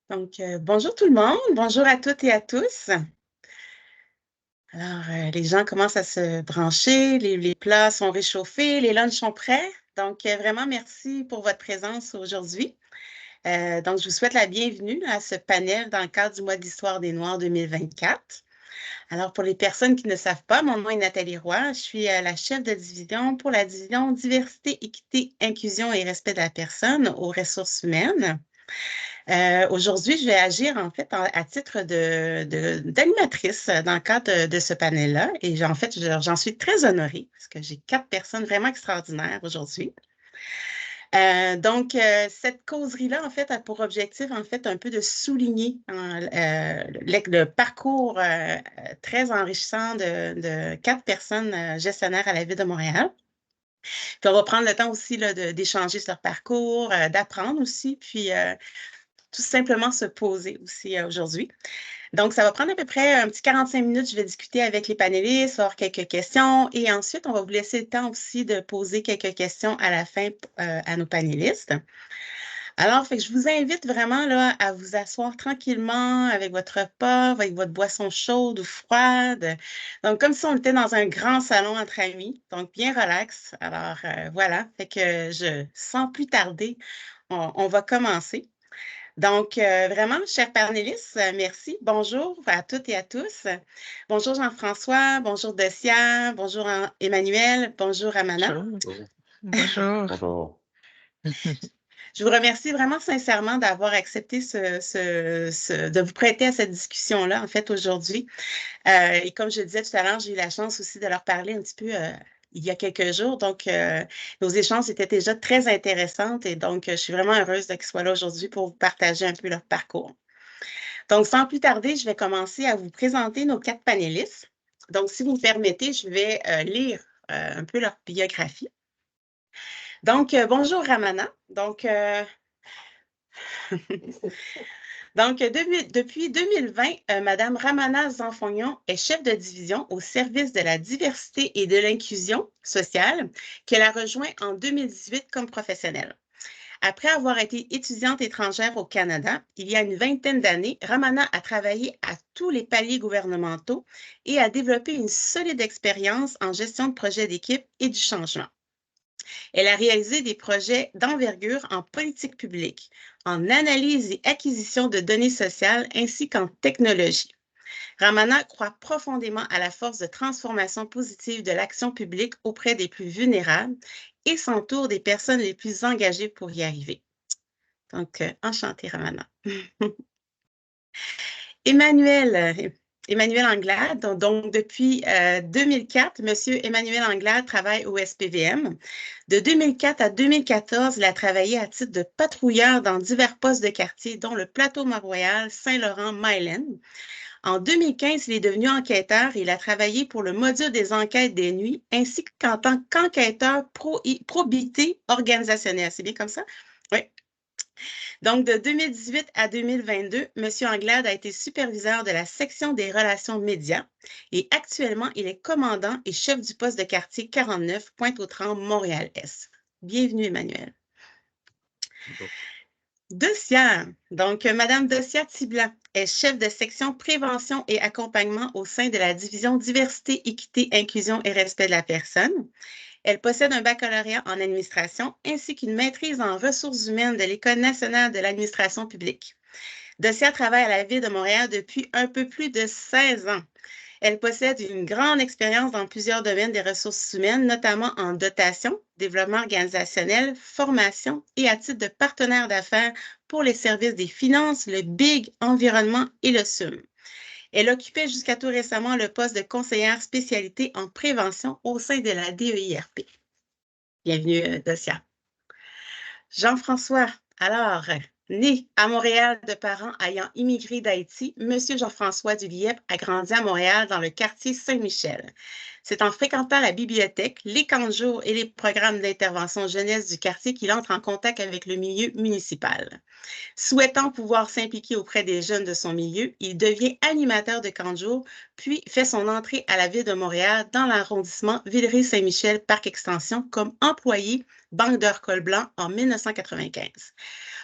Bonjour tout le monde, bonjour à toutes et à tous. Les gens commencent à se brancher, les plats sont réchauffés, les lunchs sont prêts. Vraiment, merci pour votre présence aujourd'hui. Je vous souhaite la bienvenue à ce panel dans le cadre du mois d'Histoire des Noirs 2024. Alors, pour les personnes qui ne savent pas, mon nom est Nathalie Roy. Je suis la chef de division pour la division Diversité, Équité, Inclusion et Respect de la personne aux ressources humaines. Aujourd'hui, je vais agir en fait à titre d'animatrice dans le cadre de ce panel-là. Et j'en suis très honorée parce que j'ai 4 personnes vraiment extraordinaires aujourd'hui. Cette causerie-là, en fait, a pour objectif, en fait, un peu de souligner le parcours très enrichissant de 4 personnes gestionnaires à la Ville de Montréal. Puis on va prendre le temps aussi là, d'échanger sur leur parcours, d'apprendre aussi, puis tout simplement se poser aussi aujourd'hui. Donc, ça va prendre à peu près un petit 45 minutes. Je vais discuter avec les panélistes, avoir quelques questions et ensuite, on va vous laisser le temps aussi de poser quelques questions à la fin à nos panélistes. Je vous invite vraiment là, à vous asseoir tranquillement avec votre repas, avec votre boisson chaude ou froide. Donc, comme si on était dans un grand salon entre amis, donc bien relax. Voilà, sans plus tarder, on va commencer. Vraiment, chers panélistes, merci. Bonjour à toutes et à tous. Bonjour Jean-François, bonjour Docia, bonjour Emmanuel, bonjour Amana. Bonjour. Bonjour. Bonjour. Je vous remercie vraiment sincèrement d'avoir accepté de vous prêter à cette discussion-là, en fait, aujourd'hui. Et comme je le disais tout à l'heure, j'ai eu la chance aussi de leur parler un petit peu il y a quelques jours. Nos échanges étaient déjà très intéressants et je suis vraiment heureuse qu'ils soient là aujourd'hui pour vous partager un peu leur parcours. Donc, sans plus tarder, je vais commencer à vous présenter nos 4 panélistes. Donc, si vous me permettez, je vais lire un peu leur biographie. Bonjour Ramana. Depuis 2020, Madame Ramana Zanfognon est chef de division au service de la diversité et de l'inclusion sociale qu'elle a rejoint en 2018 comme professionnelle. Après avoir été étudiante étrangère au Canada, il y a une vingtaine d'années, Ramana a travaillé à tous les paliers gouvernementaux et a développé une solide expérience en gestion de projets d'équipe et du changement. Elle a réalisé des projets d'envergure en politique publique, en analyse et acquisition de données sociales ainsi qu'en technologie. Ramana croit profondément à la force de transformation positive de l'action publique auprès des plus vulnérables et s'entoure des personnes les plus engagées pour y arriver. Enchantée, Ramana. Emmanuel Anglade, depuis 2004, M. Emmanuel Anglade travaille au SPVM. De 2004 à 2014, il a travaillé à titre de patrouilleur dans divers postes de quartier, dont le Plateau Mont-Royal, Saint-Laurent, Myland. En 2015, il est devenu enquêteur et il a travaillé pour le module des enquêtes des nuits ainsi qu'en tant qu'enquêteur probité organisationnelle. C'est bien comme ça? Oui. Donc, de 2018 à 2022, M. Anglade a été superviseur de la section des relations médias et actuellement, il est commandant et chef du poste de quartier 49, Pointe-aux-Trembles, Montréal-Est. Bienvenue, Emmanuel. Bonjour. Docia. Madame Docia Tiblan est chef de section prévention et accompagnement au sein de la division diversité, équité, inclusion et respect de la personne. Elle possède un baccalauréat en administration ainsi qu'une maîtrise en ressources humaines de l'École nationale de l'administration publique. Docia travaille à la Ville de Montréal depuis un peu plus de 16 ans. Elle possède une grande expérience dans plusieurs domaines des ressources humaines, notamment en dotation, développement organisationnel, formation et à titre de partenaire d'affaires pour les services des finances, le BIG, environnement et le SUM. Elle occupait jusqu'à tout récemment le poste de conseillère spécialité en prévention au sein de la DEIRP. Bienvenue, Docia. Jean-François, né à Montréal de parents ayant immigré d'Haïti, M. Jean-François Duliep a grandi à Montréal dans le quartier Saint-Michel. C'est en fréquentant la bibliothèque, les camps de jour et les programmes d'intervention jeunesse du quartier qu'il entre en contact avec le milieu municipal. Souhaitant pouvoir s'impliquer auprès des jeunes de son milieu, il devient animateur de camp de jour, puis fait son entrée à la ville de Montréal dans l'arrondissement Villeray-Saint-Michel, Parc Extension, comme employé Banque d'Or Col Blanc en 1995.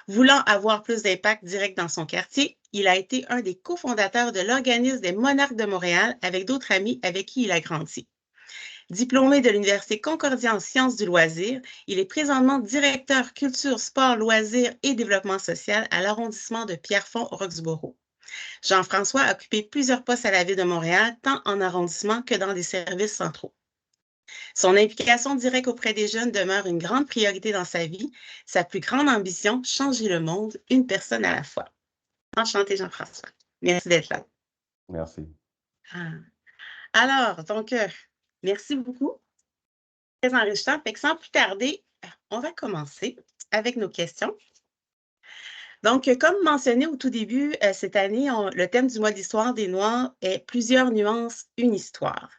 Voulant avoir plus d'impact direct dans son quartier, il a été un des cofondateurs de l'organisme des Monarques de Montréal avec d'autres amis avec qui il a grandi. Diplômé de l'Université Concordia en sciences du loisir, il est présentement directeur culture, sport, loisirs et développement social à l'arrondissement de Pierrefonds-Roxborough. Jean-François a occupé plusieurs postes à la Ville de Montréal, tant en arrondissement que dans les services centraux. Son implication directe auprès des jeunes demeure une grande priorité dans sa vie. Sa plus grande ambition, changer le monde, une personne à la fois. Enchanté, Jean-François. Merci d'être là. Merci. Alors, donc, merci beaucoup. Très enrichissant. Fait que sans plus tarder, on va commencer avec nos questions. Donc, comme mentionné au tout début, cette année, le thème du mois d'histoire des Noirs est plusieurs nuances, une histoire.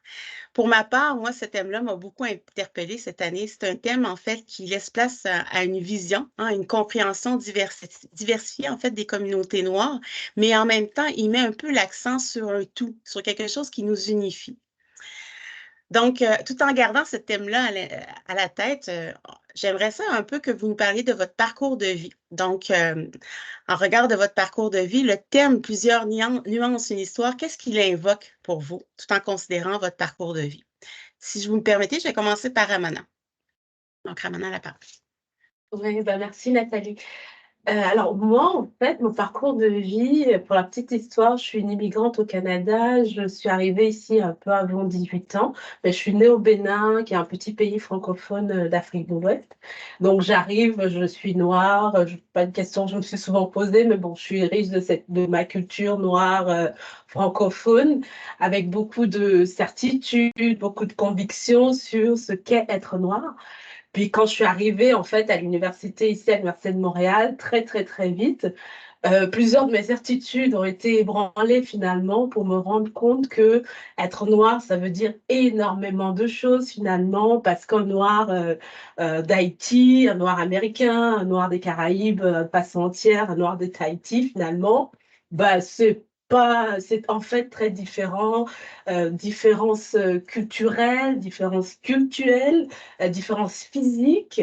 Pour ma part, moi, ce thème-là m'a beaucoup interpellée cette année. C'est un thème, en fait, qui laisse place à une vision, à une compréhension diversifiée, en fait, des communautés noires, mais en même temps, il met un peu l'accent sur un tout, sur quelque chose qui nous unifie. Donc, tout en gardant ce thème-là à la tête, j'aimerais ça un peu que vous nous parliez de votre parcours de vie. Donc, en regard de votre parcours de vie, le thème plusieurs nuances, une histoire, qu'est-ce qu'il invoque pour vous, tout en considérant votre parcours de vie? Si vous me permettez, je vais commencer par Ramana. Donc, Ramana, la parole. Oui, merci Nathalie. Alors moi, en fait, mon parcours de vie, pour la petite histoire, je suis une immigrante au Canada. Je suis arrivée ici un peu avant 18 ans. Mais je suis née au Bénin, qui est un petit pays francophone d'Afrique de l'Ouest. Donc j'arrive, je suis noire. Pas une question que je me suis souvent posée, mais bon, je suis riche de ma culture noire francophone, avec beaucoup de certitudes, beaucoup de convictions sur ce qu'est être noir. Puis quand je suis arrivée en fait à l'université ici à l'Université de Montréal, très vite, plusieurs de mes certitudes ont été ébranlées finalement pour me rendre compte que être noir, ça veut dire énormément de choses finalement, parce qu'un noir d'Haïti, un noir américain, un noir des Caraïbes, passe entière, un noir de Tahiti finalement, bah c'est en fait très différent, différences culturelles, différences différences physiques,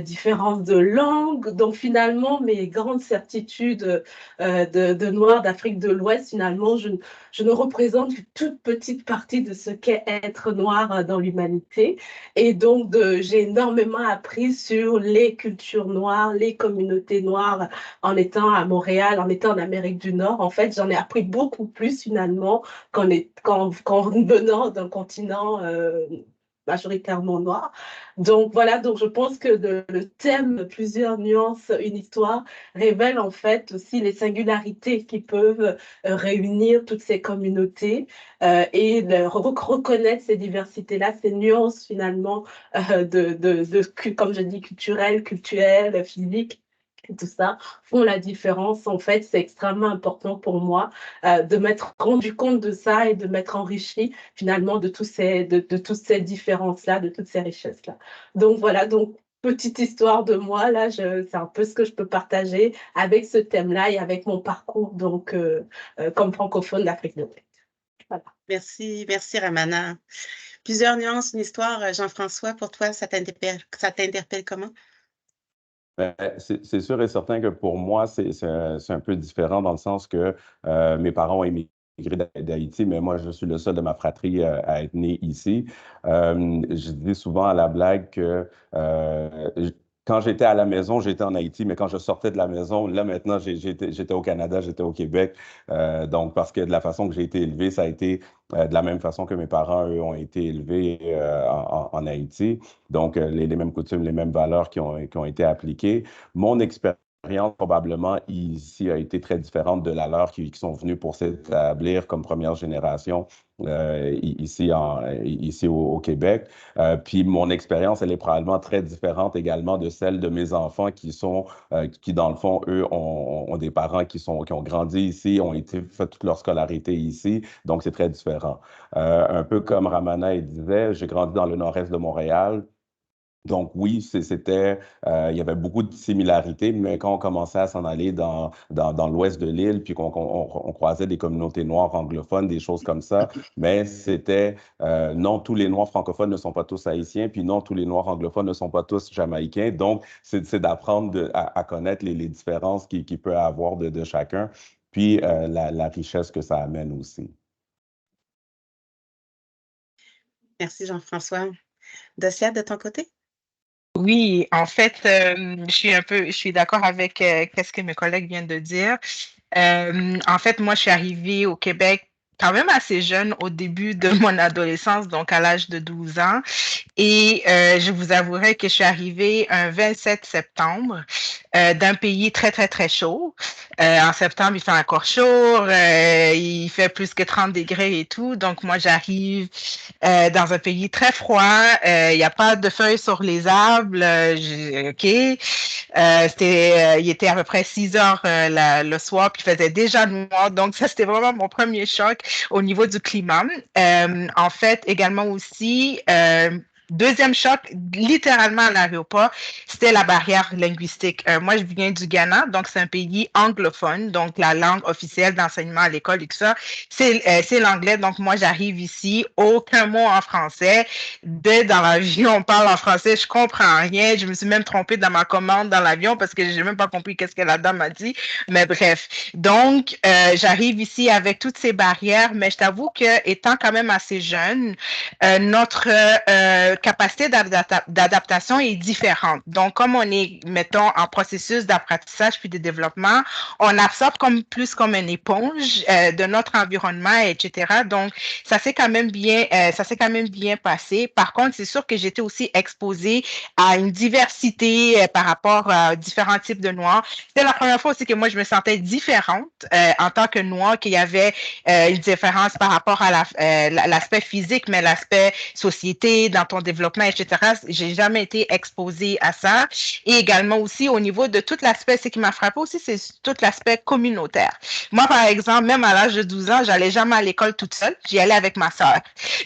différences de langue. Donc finalement, mes grandes certitudes de Noirs d'Afrique de l'Ouest, finalement, je ne représente qu'une toute petite partie de ce qu'est être noir dans l'humanité. Et donc, j'ai énormément appris sur les cultures noires, les communautés noires en étant à Montréal, en étant en Amérique du Nord. En fait, j'en ai appris beaucoup plus finalement qu'en venant d'un continent majoritairement noir. Donc voilà, donc je pense que le thème plusieurs nuances, une histoire révèle en fait aussi les singularités qui peuvent réunir toutes ces communautés et reconnaître ces diversités-là, ces nuances finalement comme je dis, culturelles, physiques. Et tout ça font la différence. En fait, c'est extrêmement important pour moi de m'être rendu compte de ça et de m'être enrichi finalement de toutes ces différences-là, de toutes ces richesses-là. Donc voilà, donc petite histoire de moi, là, c'est un peu ce que je peux partager avec ce thème-là et avec mon parcours donc, comme francophone d'Afrique de l'Ouest. Voilà. Merci Ramana. Plusieurs nuances, une histoire, Jean-François, pour toi, ça t'interpelle comment? Ben, c'est sûr et certain que pour moi, c'est un peu différent dans le sens que mes parents ont émigré d'Haïti, mais moi, je suis le seul de ma fratrie à être né ici. Je dis souvent à la blague que quand j'étais à la maison, j'étais en Haïti, mais quand je sortais de la maison, là maintenant, j'étais au Canada, j'étais au Québec. Donc, parce que de la façon que j'ai été élevé, ça a été de la même façon que mes parents, eux, ont été élevés en Haïti. Donc, les mêmes coutumes, les mêmes valeurs qui ont été appliquées. Mon expérience probablement ici a été très différente de la leur qui sont venus pour s'établir comme première génération ici, au Québec. Puis mon expérience, elle est probablement très différente également de celle de mes enfants qui dans le fond, eux, ont des parents qui ont grandi ici, ont fait toute leur scolarité ici, donc c'est très différent. Un peu comme Ramana disait, j'ai grandi dans le nord-est de Montréal. Donc oui, il y avait beaucoup de similarités, mais quand on commençait à s'en aller dans l'ouest de l'île, puis qu'on croisait des communautés noires anglophones, des choses comme ça, mais non, tous les Noirs francophones ne sont pas tous haïtiens, puis non, tous les Noirs anglophones ne sont pas tous jamaïcains. Donc, c'est d'apprendre à connaître les différences qu'il peut y avoir de chacun, puis la richesse que ça amène aussi. Merci Jean-François. Docia, de ton côté? Oui, en fait, je suis d'accord avec ce que mes collègues viennent de dire. En fait, moi, je suis arrivée au Québec quand même assez jeune au début de mon adolescence, donc à l'âge de 12 ans. Et je vous avouerai que je suis arrivée un 27 septembre d'un pays très, très, très chaud. En septembre, il fait encore chaud, il fait plus que 30 degrés et tout. Donc, moi, j'arrive dans un pays très froid. Il n'y a pas de feuilles sur les arbres. OK. Il était à peu près 6 heures le soir, puis il faisait déjà noir. Donc, ça, c'était vraiment mon premier choc au niveau du climat. En fait, également aussi, deuxième choc, littéralement à l'aéroport, c'était la barrière linguistique. Moi, je viens du Ghana, donc c'est un pays anglophone, donc la langue officielle d'enseignement à l'école et tout ça, c'est l'anglais. Donc moi, j'arrive ici, aucun mot en français. Dès dans l'avion, on parle en français, je comprends rien. Je me suis même trompée dans ma commande dans l'avion parce que j'ai même pas compris qu'est-ce que la dame m'a dit. Mais bref, donc j'arrive ici avec toutes ces barrières, mais je t'avoue que étant quand même assez jeune, notre capacité d'adaptation est différente. Donc, comme on est, mettons, en processus d'apprentissage puis de développement, on absorbe plus comme une éponge de notre environnement, etc. Donc, ça s'est quand même bien passé. Par contre, c'est sûr que j'étais aussi exposée à une diversité par rapport à différents types de noirs. C'était la première fois aussi que moi, je me sentais différente en tant que noire, qu'il y avait une différence par rapport à l'aspect physique, mais l'aspect société, dans ton développement, etc. J'ai jamais été exposée à ça. Et également aussi au niveau de tout l'aspect, ce qui m'a frappé aussi, c'est tout l'aspect communautaire. Moi, par exemple, même à l'âge de 12 ans, j'allais jamais à l'école toute seule. J'y allais avec ma sœur.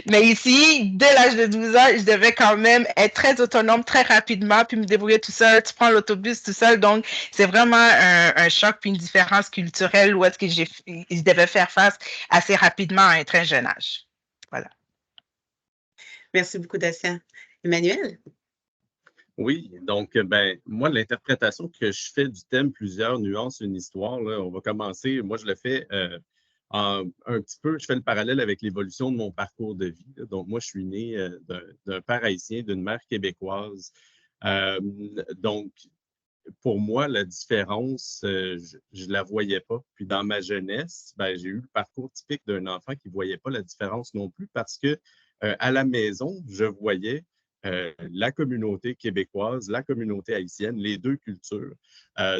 Mais ici, dès l'âge de 12 ans, je devais quand même être très autonome très rapidement, puis me débrouiller tout seul. Tu prends l'autobus tout seul. Donc, c'est vraiment un choc puis une différence culturelle où est-ce que je devais faire face assez rapidement à un très jeune âge. Voilà. Merci beaucoup, Dacia. Emmanuel? Oui, donc, moi, l'interprétation que je fais du thème Plusieurs nuances, une histoire, là, on va commencer. Moi, je le fais un petit peu, je fais le parallèle avec l'évolution de mon parcours de vie. Là. Donc, moi, je suis né d'un père haïtien, d'une mère québécoise. Donc, pour moi, la différence, je ne la voyais pas. Puis dans ma jeunesse, j'ai eu le parcours typique d'un enfant qui ne voyait pas la différence non plus parce que à la maison, je voyais la communauté québécoise, la communauté haïtienne, les deux cultures.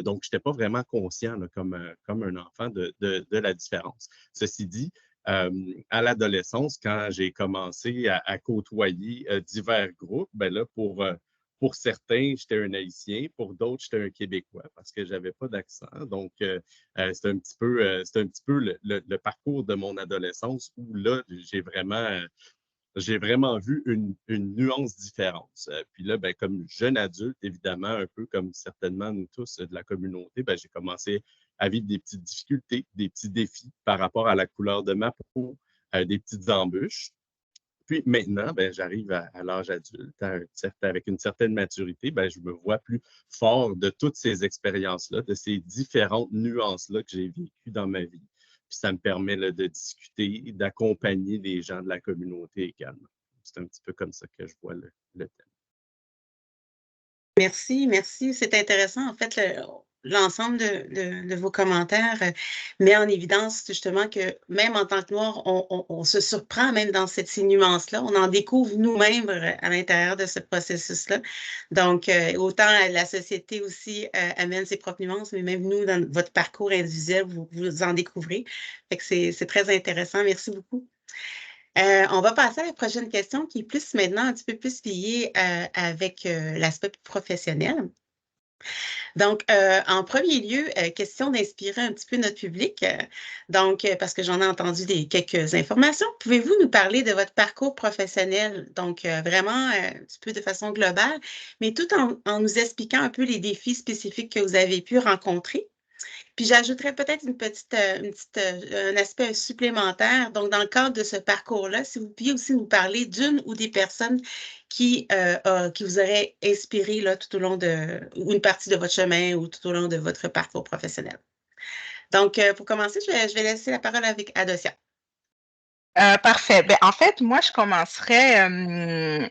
Donc, je n'étais pas vraiment conscient là, comme un enfant de la différence. Ceci dit, à l'adolescence, quand j'ai commencé à côtoyer divers groupes, là, pour certains, j'étais un Haïtien, pour d'autres, j'étais un Québécois parce que je n'avais pas d'accent. Donc, c'est un petit peu le parcours de mon adolescence où là, j'ai vraiment vu une nuance différente. Puis là, comme jeune adulte, évidemment, un peu comme certainement nous tous de la communauté, j'ai commencé à vivre des petites difficultés, des petits défis par rapport à la couleur de ma peau, des petites embûches. Puis maintenant, j'arrive à l'âge adulte, avec une certaine maturité, je me vois plus fort de toutes ces expériences-là, de ces différentes nuances-là que j'ai vécues dans ma vie. Puis ça me permet là, de discuter, d'accompagner les gens de la communauté également. C'est un petit peu comme ça que je vois le thème. Merci, merci. C'est intéressant. En fait, l'ensemble de vos commentaires met en évidence justement que même en tant que Noir, on se surprend même dans ces nuances-là. On en découvre nous-mêmes à l'intérieur de ce processus-là. Donc, autant la société aussi amène ses propres nuances, mais même nous, dans votre parcours individuel, vous en découvrez. Fait que c'est très intéressant. Merci beaucoup. On va passer à la prochaine question qui est plus maintenant un petit peu plus liée avec l'aspect professionnel. Donc, en premier lieu, question d'inspirer un petit peu notre public. Donc, parce que j'en ai entendu quelques informations, pouvez-vous nous parler de votre parcours professionnel? Donc, vraiment un petit peu de façon globale, mais tout en nous expliquant un peu les défis spécifiques que vous avez pu rencontrer. Puis j'ajouterais peut-être un aspect supplémentaire. Donc, dans le cadre de ce parcours-là, si vous pouviez aussi nous parler d'une ou des personnes qui vous auraient inspiré là, tout au long ou une partie de votre chemin ou tout au long de votre parcours professionnel. Donc, pour commencer, je vais laisser la parole avec Adocia. Parfait. Ben, en fait, moi, je commencerai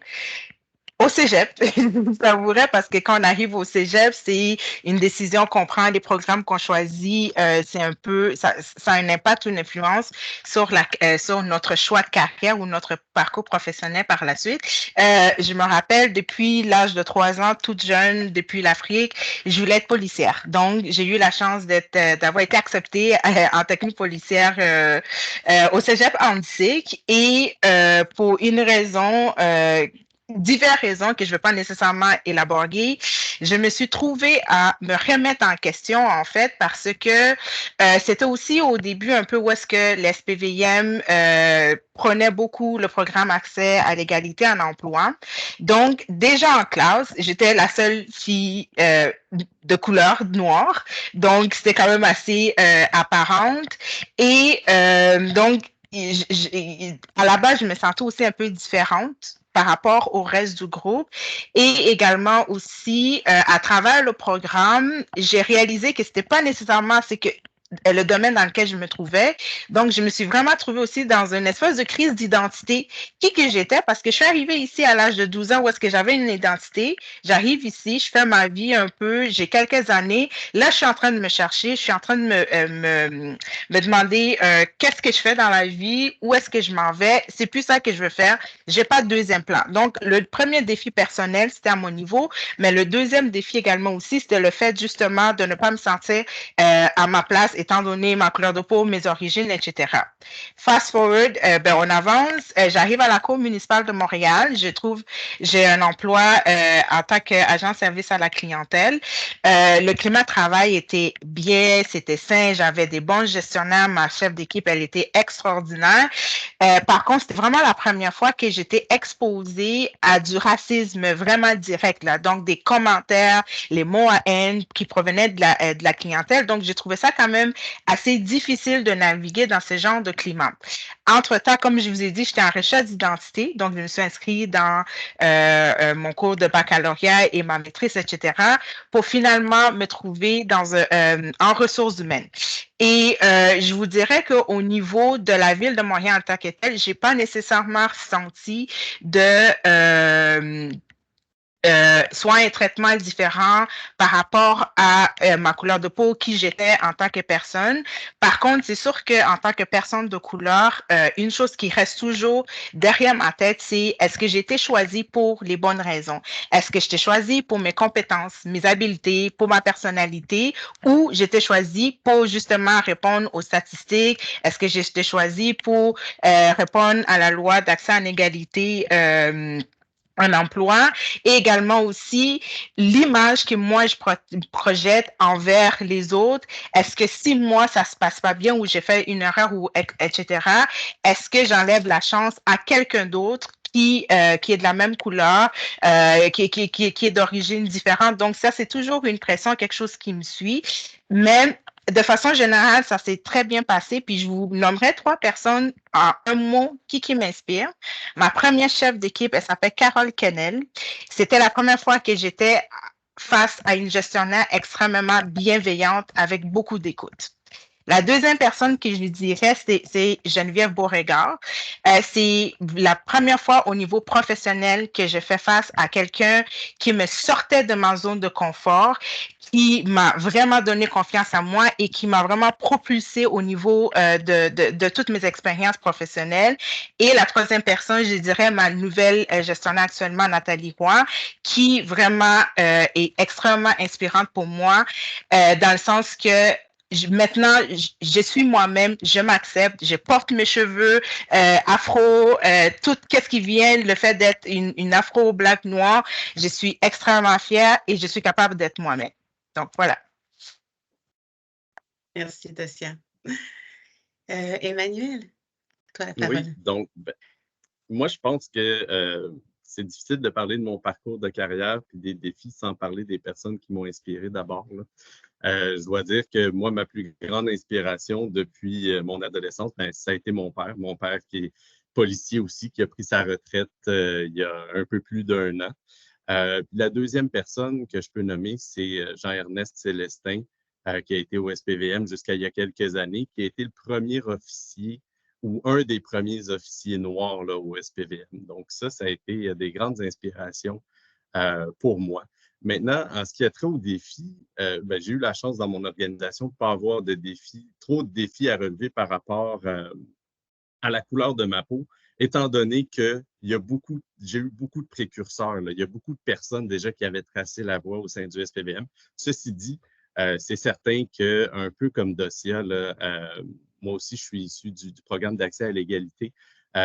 au cégep, je savourais parce que quand on arrive au cégep, c'est une décision qu'on prend, les programmes qu'on choisit, c'est un peu, ça a un impact ou une influence sur sur notre choix de carrière ou notre parcours professionnel par la suite. Je me rappelle depuis l'âge de 3 ans, toute jeune, depuis l'Afrique, je voulais être policière. Donc, j'ai eu la chance d'avoir été acceptée en technique policière au cégep Antique et pour une raison diverses raisons que je ne vais pas nécessairement élaborer, je me suis trouvée à me remettre en question, en fait, parce que c'était aussi au début un peu où est-ce que l'SPVM prenait beaucoup le programme Accès à l'égalité en emploi. Donc, déjà en classe, j'étais la seule fille de couleur noire, donc c'était quand même assez apparente. Et donc, à la base, je me sentais aussi un peu différente par rapport au reste du groupe. Et également aussi, à travers le programme, j'ai réalisé que c'était pas nécessairement le domaine dans lequel je me trouvais. Donc, je me suis vraiment trouvée aussi dans une espèce de crise d'identité. Qui que j'étais? Parce que je suis arrivée ici à l'âge de 12 ans où est-ce que j'avais une identité. J'arrive ici, je fais ma vie un peu, j'ai quelques années. Là, je suis en train de me chercher, je suis en train de me demander qu'est-ce que je fais dans la vie, où est-ce que je m'en vais. C'est plus ça que je veux faire. J'ai pas de deuxième plan. Donc, le premier défi personnel, c'était à mon niveau, mais le deuxième défi également aussi, c'était le fait justement de ne pas me sentir à ma place, étant donné ma couleur de peau, mes origines, etc. Fast forward, ben, on avance. J'arrive à la Cour municipale de Montréal. J'ai un emploi en tant qu'agent de service à la clientèle. Le climat de travail était bien, c'était sain. J'avais des bons gestionnaires. Ma chef d'équipe, elle était extraordinaire. Par contre, c'était vraiment la première fois que j'étais exposée à du racisme vraiment direct, là. Donc, des commentaires, les mots à haine qui provenaient de la clientèle. Donc, j'ai trouvé ça quand même assez difficile de naviguer dans ce genre de climat. Entre-temps, comme je vous ai dit, j'étais en recherche d'identité. Donc, je me suis inscrite dans mon cours de baccalauréat et ma maîtrise, etc., pour finalement me trouver en ressources humaines. Et je vous dirais qu'au niveau de la ville de Montréal en tant que telle, j'ai pas nécessairement ressenti soit un traitement différent par rapport à ma couleur de peau, qui j'étais en tant que personne. Par contre, c'est sûr qu'en tant que personne de couleur, une chose qui reste toujours derrière ma tête, c'est est-ce que j'ai été choisie pour les bonnes raisons? Est-ce que j'étais choisie pour mes compétences, mes habiletés, pour ma personnalité, ou j'étais choisie pour justement répondre aux statistiques? Est-ce que j'étais choisie pour répondre à la loi d'accès à l'égalité un emploi, et également aussi l'image que moi je projette envers les autres. Est-ce que si moi ça se passe pas bien ou j'ai fait une erreur ou etc., est-ce que j'enlève la chance à quelqu'un d'autre qui est de la même couleur, qui est d'origine différente? Donc ça, c'est toujours une pression, quelque chose qui me suit. Mais de façon générale, ça s'est très bien passé. Puis je vous nommerai 3 personnes en un mot qui m'inspire. Ma première chef d'équipe, elle s'appelle Carole Kennel. C'était la première fois que j'étais face à une gestionnaire extrêmement bienveillante avec beaucoup d'écoute. La deuxième personne que je dirais, c'est Geneviève Beauregard. C'est la première fois au niveau professionnel que je fais face à quelqu'un qui me sortait de ma zone de confort, qui m'a vraiment donné confiance en moi et qui m'a vraiment propulsé au niveau de toutes mes expériences professionnelles. Et la troisième personne, je dirais ma nouvelle gestionnaire actuellement, Nathalie Roy, qui vraiment est extrêmement inspirante pour moi, dans le sens que maintenant, je suis moi-même, je m'accepte, je porte mes cheveux afro, tout ce qui vient, le fait d'être une afro-black noire, je suis extrêmement fière et je suis capable d'être moi-même. Donc, voilà. Merci, Dosia. Emmanuel, toi la parole. Oui, donc, moi, je pense que c'est difficile de parler de mon parcours de carrière et des défis sans parler des personnes qui m'ont inspiré d'abord. Je dois dire que moi, ma plus grande inspiration depuis mon adolescence, ça a été mon père. Mon père qui est policier aussi, qui a pris sa retraite il y a un peu plus d'1 an. La deuxième personne que je peux nommer, c'est Jean-Ernest Célestin, qui a été au SPVM jusqu'à il y a quelques années, qui a été le premier officier ou un des premiers officiers noirs là, au SPVM. Donc ça a été des grandes inspirations pour moi. Maintenant, en ce qui a trait aux défis, j'ai eu la chance dans mon organisation de ne pas avoir trop de défis à relever par rapport à la couleur de ma peau, étant donné que j'ai eu beaucoup de précurseurs. Là. Il y a beaucoup de personnes déjà qui avaient tracé la voie au sein du SPVM. Ceci dit, c'est certain que, un peu comme Dosia, là, moi aussi, je suis issu du programme d'accès à l'égalité.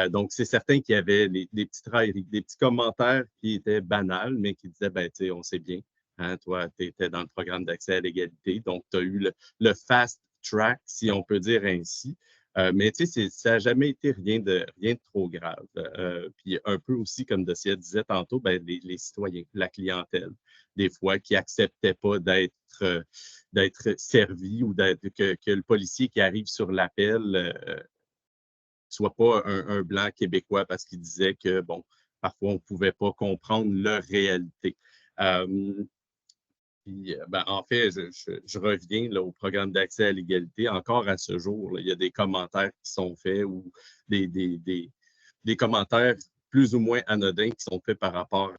Donc, c'est certain qu'il y avait des petites railleries, des petits commentaires qui étaient banals, mais qui disaient, tu sais, on sait bien, hein, toi, tu étais dans le programme d'accès à l'égalité, donc tu as eu le fast track, si on peut dire ainsi. Mais tu sais, ça n'a jamais été rien de trop grave. Puis un peu aussi, comme Dosia disait tantôt, les citoyens, la clientèle, des fois, qui n'acceptaient pas d'être servis ou que le policier qui arrive sur l'appel soit pas un Blanc québécois parce qu'il disait que, bon, parfois, on ne pouvait pas comprendre leur réalité. Puis, en fait, je reviens là, au programme d'accès à l'égalité. Encore à ce jour, là, il y a des commentaires qui sont faits ou des commentaires plus ou moins anodins qui sont faits par rapport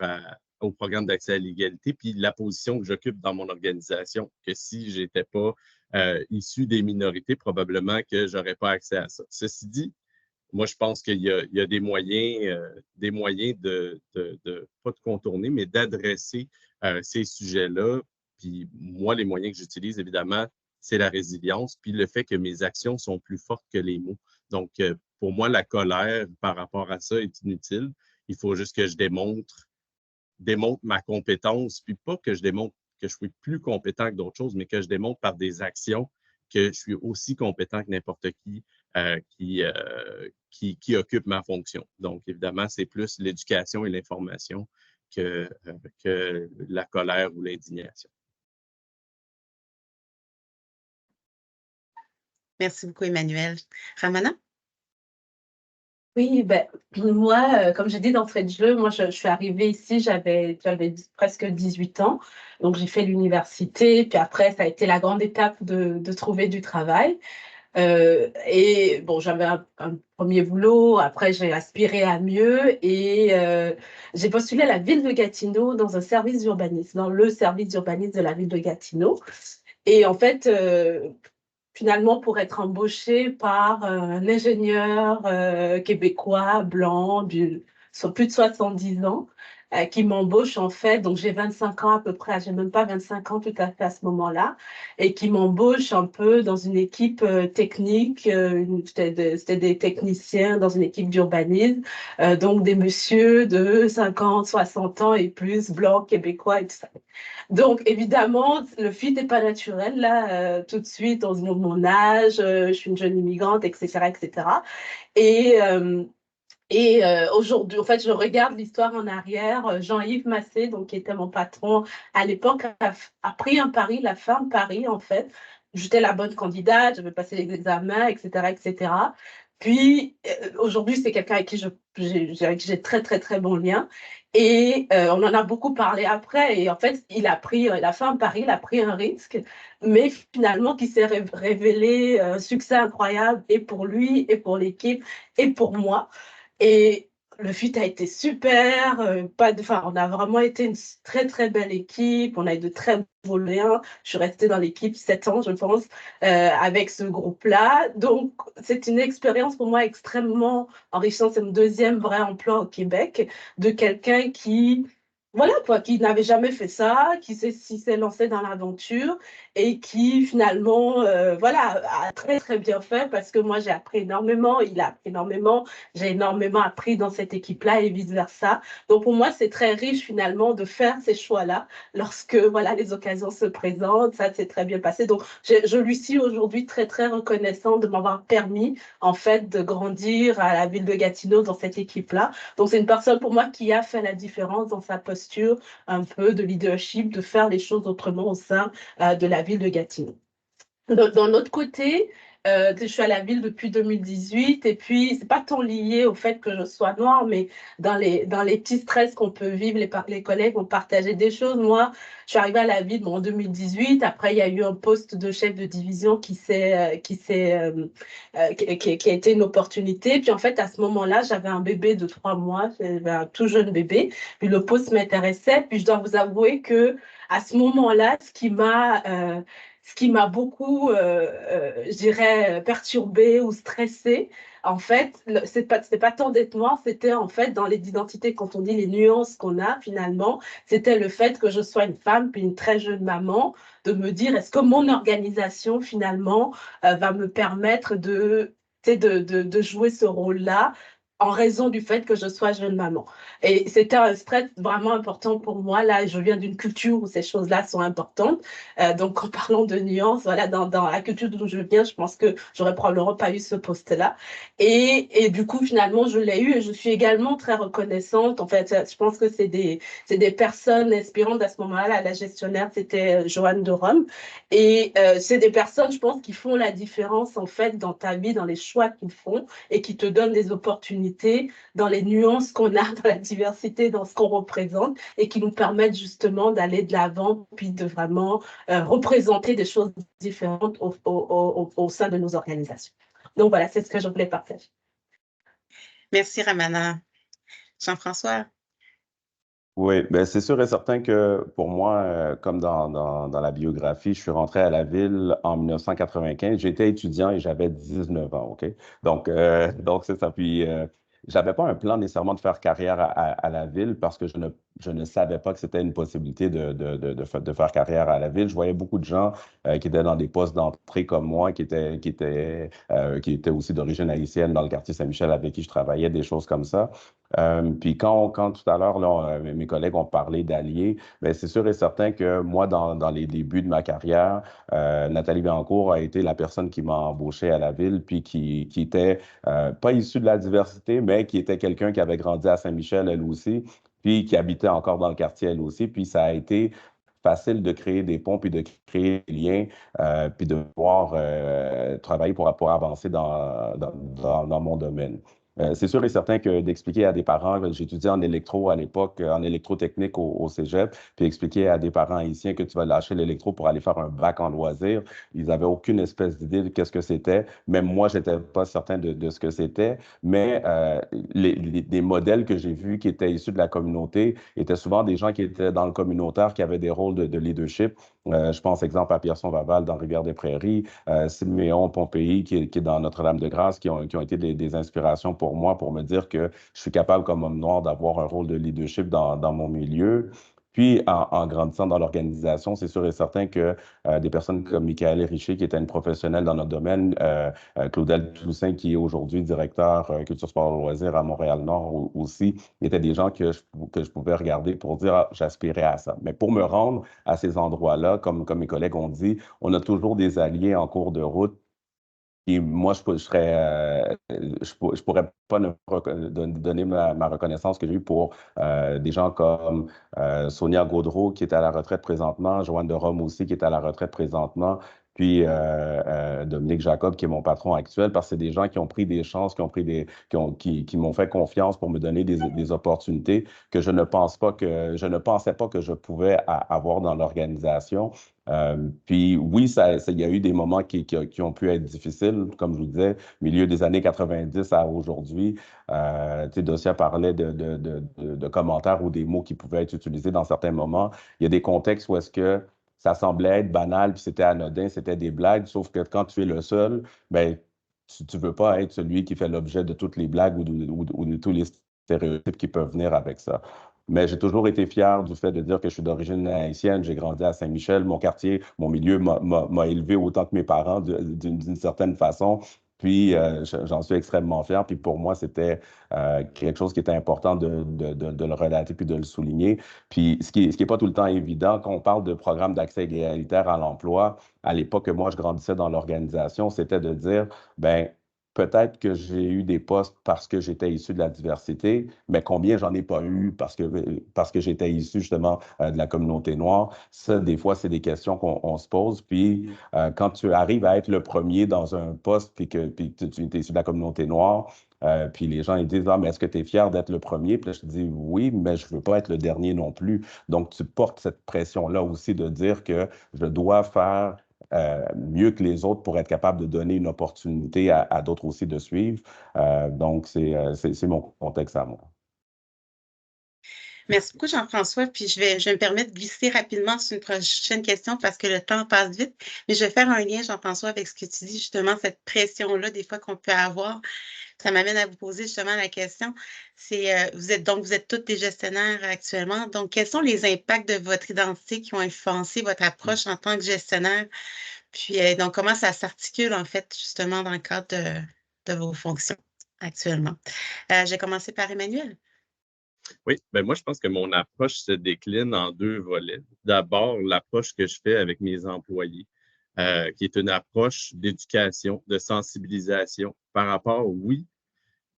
au programme d'accès à l'égalité. Puis la position que j'occupe dans mon organisation, que si je n'étais pas issu des minorités, probablement que je n'aurais pas accès à ça. Ceci dit, moi, je pense qu'il y a des moyens pas de contourner, mais d'adresser ces sujets-là. Puis moi, les moyens que j'utilise, évidemment, c'est la résilience, puis le fait que mes actions sont plus fortes que les mots. Donc, pour moi, la colère par rapport à ça est inutile. Il faut juste que je démontre ma compétence, puis pas que je démontre que je suis plus compétent que d'autres choses, mais que je démontre par des actions que je suis aussi compétent que n'importe qui occupe ma fonction. Donc, évidemment, c'est plus l'éducation et l'information que la colère ou l'indignation. Merci beaucoup, Emmanuel. Ramana? Oui, moi, comme j'ai dit d'entrée de jeu, moi, je suis arrivée ici, j'avais presque 18 ans. Donc, j'ai fait l'université. Puis après, ça a été la grande étape de trouver du travail. Et bon, j'avais un premier boulot. Après, j'ai aspiré à mieux. Et j'ai postulé à la ville de Gatineau dans un service d'urbanisme, dans le service d'urbanisme de la ville de Gatineau. Et en fait, finalement, pour être embauché par un ingénieur québécois, blanc, sur plus de 70 ans, qui m'embauche en fait, donc j'ai 25 ans à peu près, j'ai même pas 25 ans tout à fait à ce moment-là, et qui m'embauche un peu dans une équipe technique, c'était des techniciens dans une équipe d'urbanisme, donc des messieurs de 50, 60 ans et plus, blancs, québécois et tout ça. Donc, évidemment, le fit n'est pas naturel, là, tout de suite, on se demande mon âge, je suis une jeune immigrante, etc., etc. Et aujourd'hui, en fait, je regarde l'histoire en arrière. Jean-Yves Massé, donc, qui était mon patron à l'époque, a pris un pari, la fin de Paris, en fait. J'étais la bonne candidate, j'avais passé les examens, etc., etc. Puis, aujourd'hui, c'est quelqu'un avec qui j'ai très, très, très bon lien. Et on en a beaucoup parlé après. Et en fait, il a fait un pari, il a pris un risque, mais finalement qui s'est révélé un succès incroyable et pour lui, et pour l'équipe, et pour moi. Et le fit a été super. On a vraiment été une très, très belle équipe. On a eu de très beaux liens. Je suis restée dans l'équipe 7 ans, je pense, avec ce groupe-là. Donc, c'est une expérience pour moi extrêmement enrichissante. C'est mon deuxième vrai emploi au Québec de quelqu'un qui, voilà quoi, qui n'avait jamais fait ça, qui s'est lancé dans l'aventure et qui finalement, voilà, a très très bien fait parce que moi j'ai appris énormément, il a appris énormément, j'ai énormément appris dans cette équipe-là et vice-versa. Donc pour moi, c'est très riche finalement de faire ces choix-là lorsque voilà, les occasions se présentent. Ça s'est très bien passé. Donc je lui suis aujourd'hui très très reconnaissante de m'avoir permis en fait de grandir à la ville de Gatineau dans cette équipe-là. Donc c'est une personne pour moi qui a fait la différence dans sa posture un peu de leadership, de faire les choses autrement au sein de la ville de Gatineau. D'un autre côté, je suis à la ville depuis 2018 et puis c'est pas tant lié au fait que je sois noire, mais dans les petits stress qu'on peut vivre, les collègues ont partagé des choses. Moi, je suis arrivée à la ville en 2018. Après, il y a eu un poste de chef de division qui a été une opportunité. Puis en fait, à ce moment-là, j'avais un bébé de 3 mois, j'avais un tout jeune bébé. Puis le poste m'intéressait. Puis je dois vous avouer que à ce moment-là, ce qui m'a beaucoup, je dirais, perturbée ou stressée, en fait, c'était pas tant d'être noire, c'était en fait dans les identités, quand on dit les nuances qu'on a finalement, c'était le fait que je sois une femme, puis une très jeune maman, de me dire, est-ce que mon organisation finalement va me permettre de jouer ce rôle-là en raison du fait que je sois jeune maman. Et c'était un stress vraiment important pour moi. Là, je viens d'une culture où ces choses-là sont importantes. Donc, en parlant de nuances, voilà, dans la culture d'où je viens, je pense que j'aurais probablement pas eu ce poste-là. Et du coup, finalement, je l'ai eu et je suis également très reconnaissante. En fait, je pense que c'est des personnes inspirantes à ce moment-là. La gestionnaire, c'était Joanne de Rome. Et c'est des personnes, je pense, qui font la différence, en fait, dans ta vie, dans les choix qu'ils font et qui te donnent des opportunités dans les nuances qu'on a, dans la diversité, dans ce qu'on représente et qui nous permettent justement d'aller de l'avant puis de vraiment représenter des choses différentes au sein de nos organisations. Donc voilà, c'est ce que je voulais partager. Merci, Ramana. Jean-François? Oui, ben c'est sûr et certain que pour moi, comme dans la biographie, je suis rentré à la ville en 1995. J'étais étudiant et j'avais 19 ans, OK? Donc c'est ça. Puis, j'avais pas un plan nécessairement de faire carrière à la ville parce que je ne savais pas que c'était une possibilité de faire carrière à la ville. Je voyais beaucoup de gens qui étaient dans des postes d'entrée comme moi, qui étaient aussi d'origine haïtienne dans le quartier Saint-Michel avec qui je travaillais, des choses comme ça. Puis quand tout à l'heure, là, mes collègues ont parlé d'alliés, bien, c'est sûr et certain que moi, dans les débuts de ma carrière, Nathalie Biancourt a été la personne qui m'a embauché à la ville, puis qui était pas issue de la diversité, mais qui était quelqu'un qui avait grandi à Saint-Michel, elle aussi, puis qui habitait encore dans le quartier, elle aussi. Puis ça a été facile de créer des ponts, puis de créer des liens, puis de pouvoir travailler pour avancer dans mon domaine. C'est sûr et certain que d'expliquer à des parents, j'étudiais en électro à l'époque, en électrotechnique au Cégep, puis expliquer à des parents haïtiens que tu vas lâcher l'électro pour aller faire un bac en loisirs, ils n'avaient aucune espèce d'idée de qu'est-ce que c'était. Même moi, je n'étais pas certain de ce que c'était, mais les modèles que j'ai vus qui étaient issus de la communauté étaient souvent des gens qui étaient dans le communautaire, qui avaient des rôles de leadership. Je pense, exemple, à Pierson-Laval dans Rivière-des-Prairies, Siméon Pompéi qui est dans Notre-Dame-de-Grâce, qui ont été des inspirations pour moi, pour me dire que je suis capable, comme homme noir, d'avoir un rôle de leadership dans mon milieu. Puis, en grandissant dans l'organisation, c'est sûr et certain que des personnes comme Michaël Richer, qui était une professionnelle dans notre domaine, Claudel Toussaint, qui est aujourd'hui directeur culture, sport et loisirs à Montréal-Nord aussi, étaient des gens que je pouvais regarder pour dire, ah, j'aspirais à ça. Mais pour me rendre à ces endroits-là, comme mes collègues ont dit, on a toujours des alliés en cours de route. Et moi, je pourrais pas donner ma reconnaissance que j'ai eue pour des gens comme Sonia Gaudreau, qui est à la retraite présentement, Joanne de Rome aussi, qui est à la retraite présentement, puis Dominique Jacob, qui est mon patron actuel, parce que c'est des gens qui ont pris des chances, qui m'ont fait confiance pour me donner des opportunités que je ne pensais pas que je pouvais avoir dans l'organisation. Puis oui, il y a eu des moments qui ont pu être difficiles, comme je vous disais, milieu des années 90 à aujourd'hui. Docia parlait de commentaires ou des mots qui pouvaient être utilisés dans certains moments. Il y a des contextes où est-ce que ça semblait être banal, puis c'était anodin, c'était des blagues, sauf que quand tu es le seul, ben, tu ne veux pas être celui qui fait l'objet de toutes les blagues ou de tous les stéréotypes qui peuvent venir avec ça. Mais j'ai toujours été fier du fait de dire que je suis d'origine haïtienne. J'ai grandi à Saint-Michel. Mon quartier, mon milieu m'a élevé autant que mes parents d'une certaine façon. Puis, j'en suis extrêmement fier. Puis, pour moi, c'était quelque chose qui était important de le relater puis de le souligner. Puis, ce qui est pas tout le temps évident, quand on parle de programme d'accès égalitaire à l'emploi, à l'époque que moi, je grandissais dans l'organisation, c'était de dire, ben peut-être que j'ai eu des postes parce que j'étais issu de la diversité, mais combien j'en ai pas eu parce que j'étais issu justement de la communauté noire. Ça, des fois, c'est des questions qu'on se pose. Puis, quand tu arrives à être le premier dans un poste puis que tu es issu de la communauté noire, puis les gens ils disent, ah, mais est-ce que tu es fier d'être le premier? Puis là, je te dis, oui, mais je ne veux pas être le dernier non plus. Donc, tu portes cette pression-là aussi de dire que je dois faire mieux que les autres pour être capable de donner une opportunité à d'autres aussi de suivre. Donc, c'est mon contexte à moi. Merci beaucoup, Jean-François. Puis je vais me permettre de glisser rapidement sur une prochaine question parce que le temps passe vite. Mais je vais faire un lien, Jean-François, avec ce que tu dis, justement, cette pression-là, des fois qu'on peut avoir. Ça m'amène à vous poser justement la question. Vous êtes tous des gestionnaires actuellement. Donc, quels sont les impacts de votre identité qui ont influencé votre approche en tant que gestionnaire? Puis, donc, comment ça s'articule, en fait, justement, dans le cadre de vos fonctions actuellement? Je vais commencer par Emmanuel. Oui, ben moi, je pense que mon approche se décline en deux volets. D'abord, l'approche que je fais avec mes employés, qui est une approche d'éducation, de sensibilisation par rapport, oui,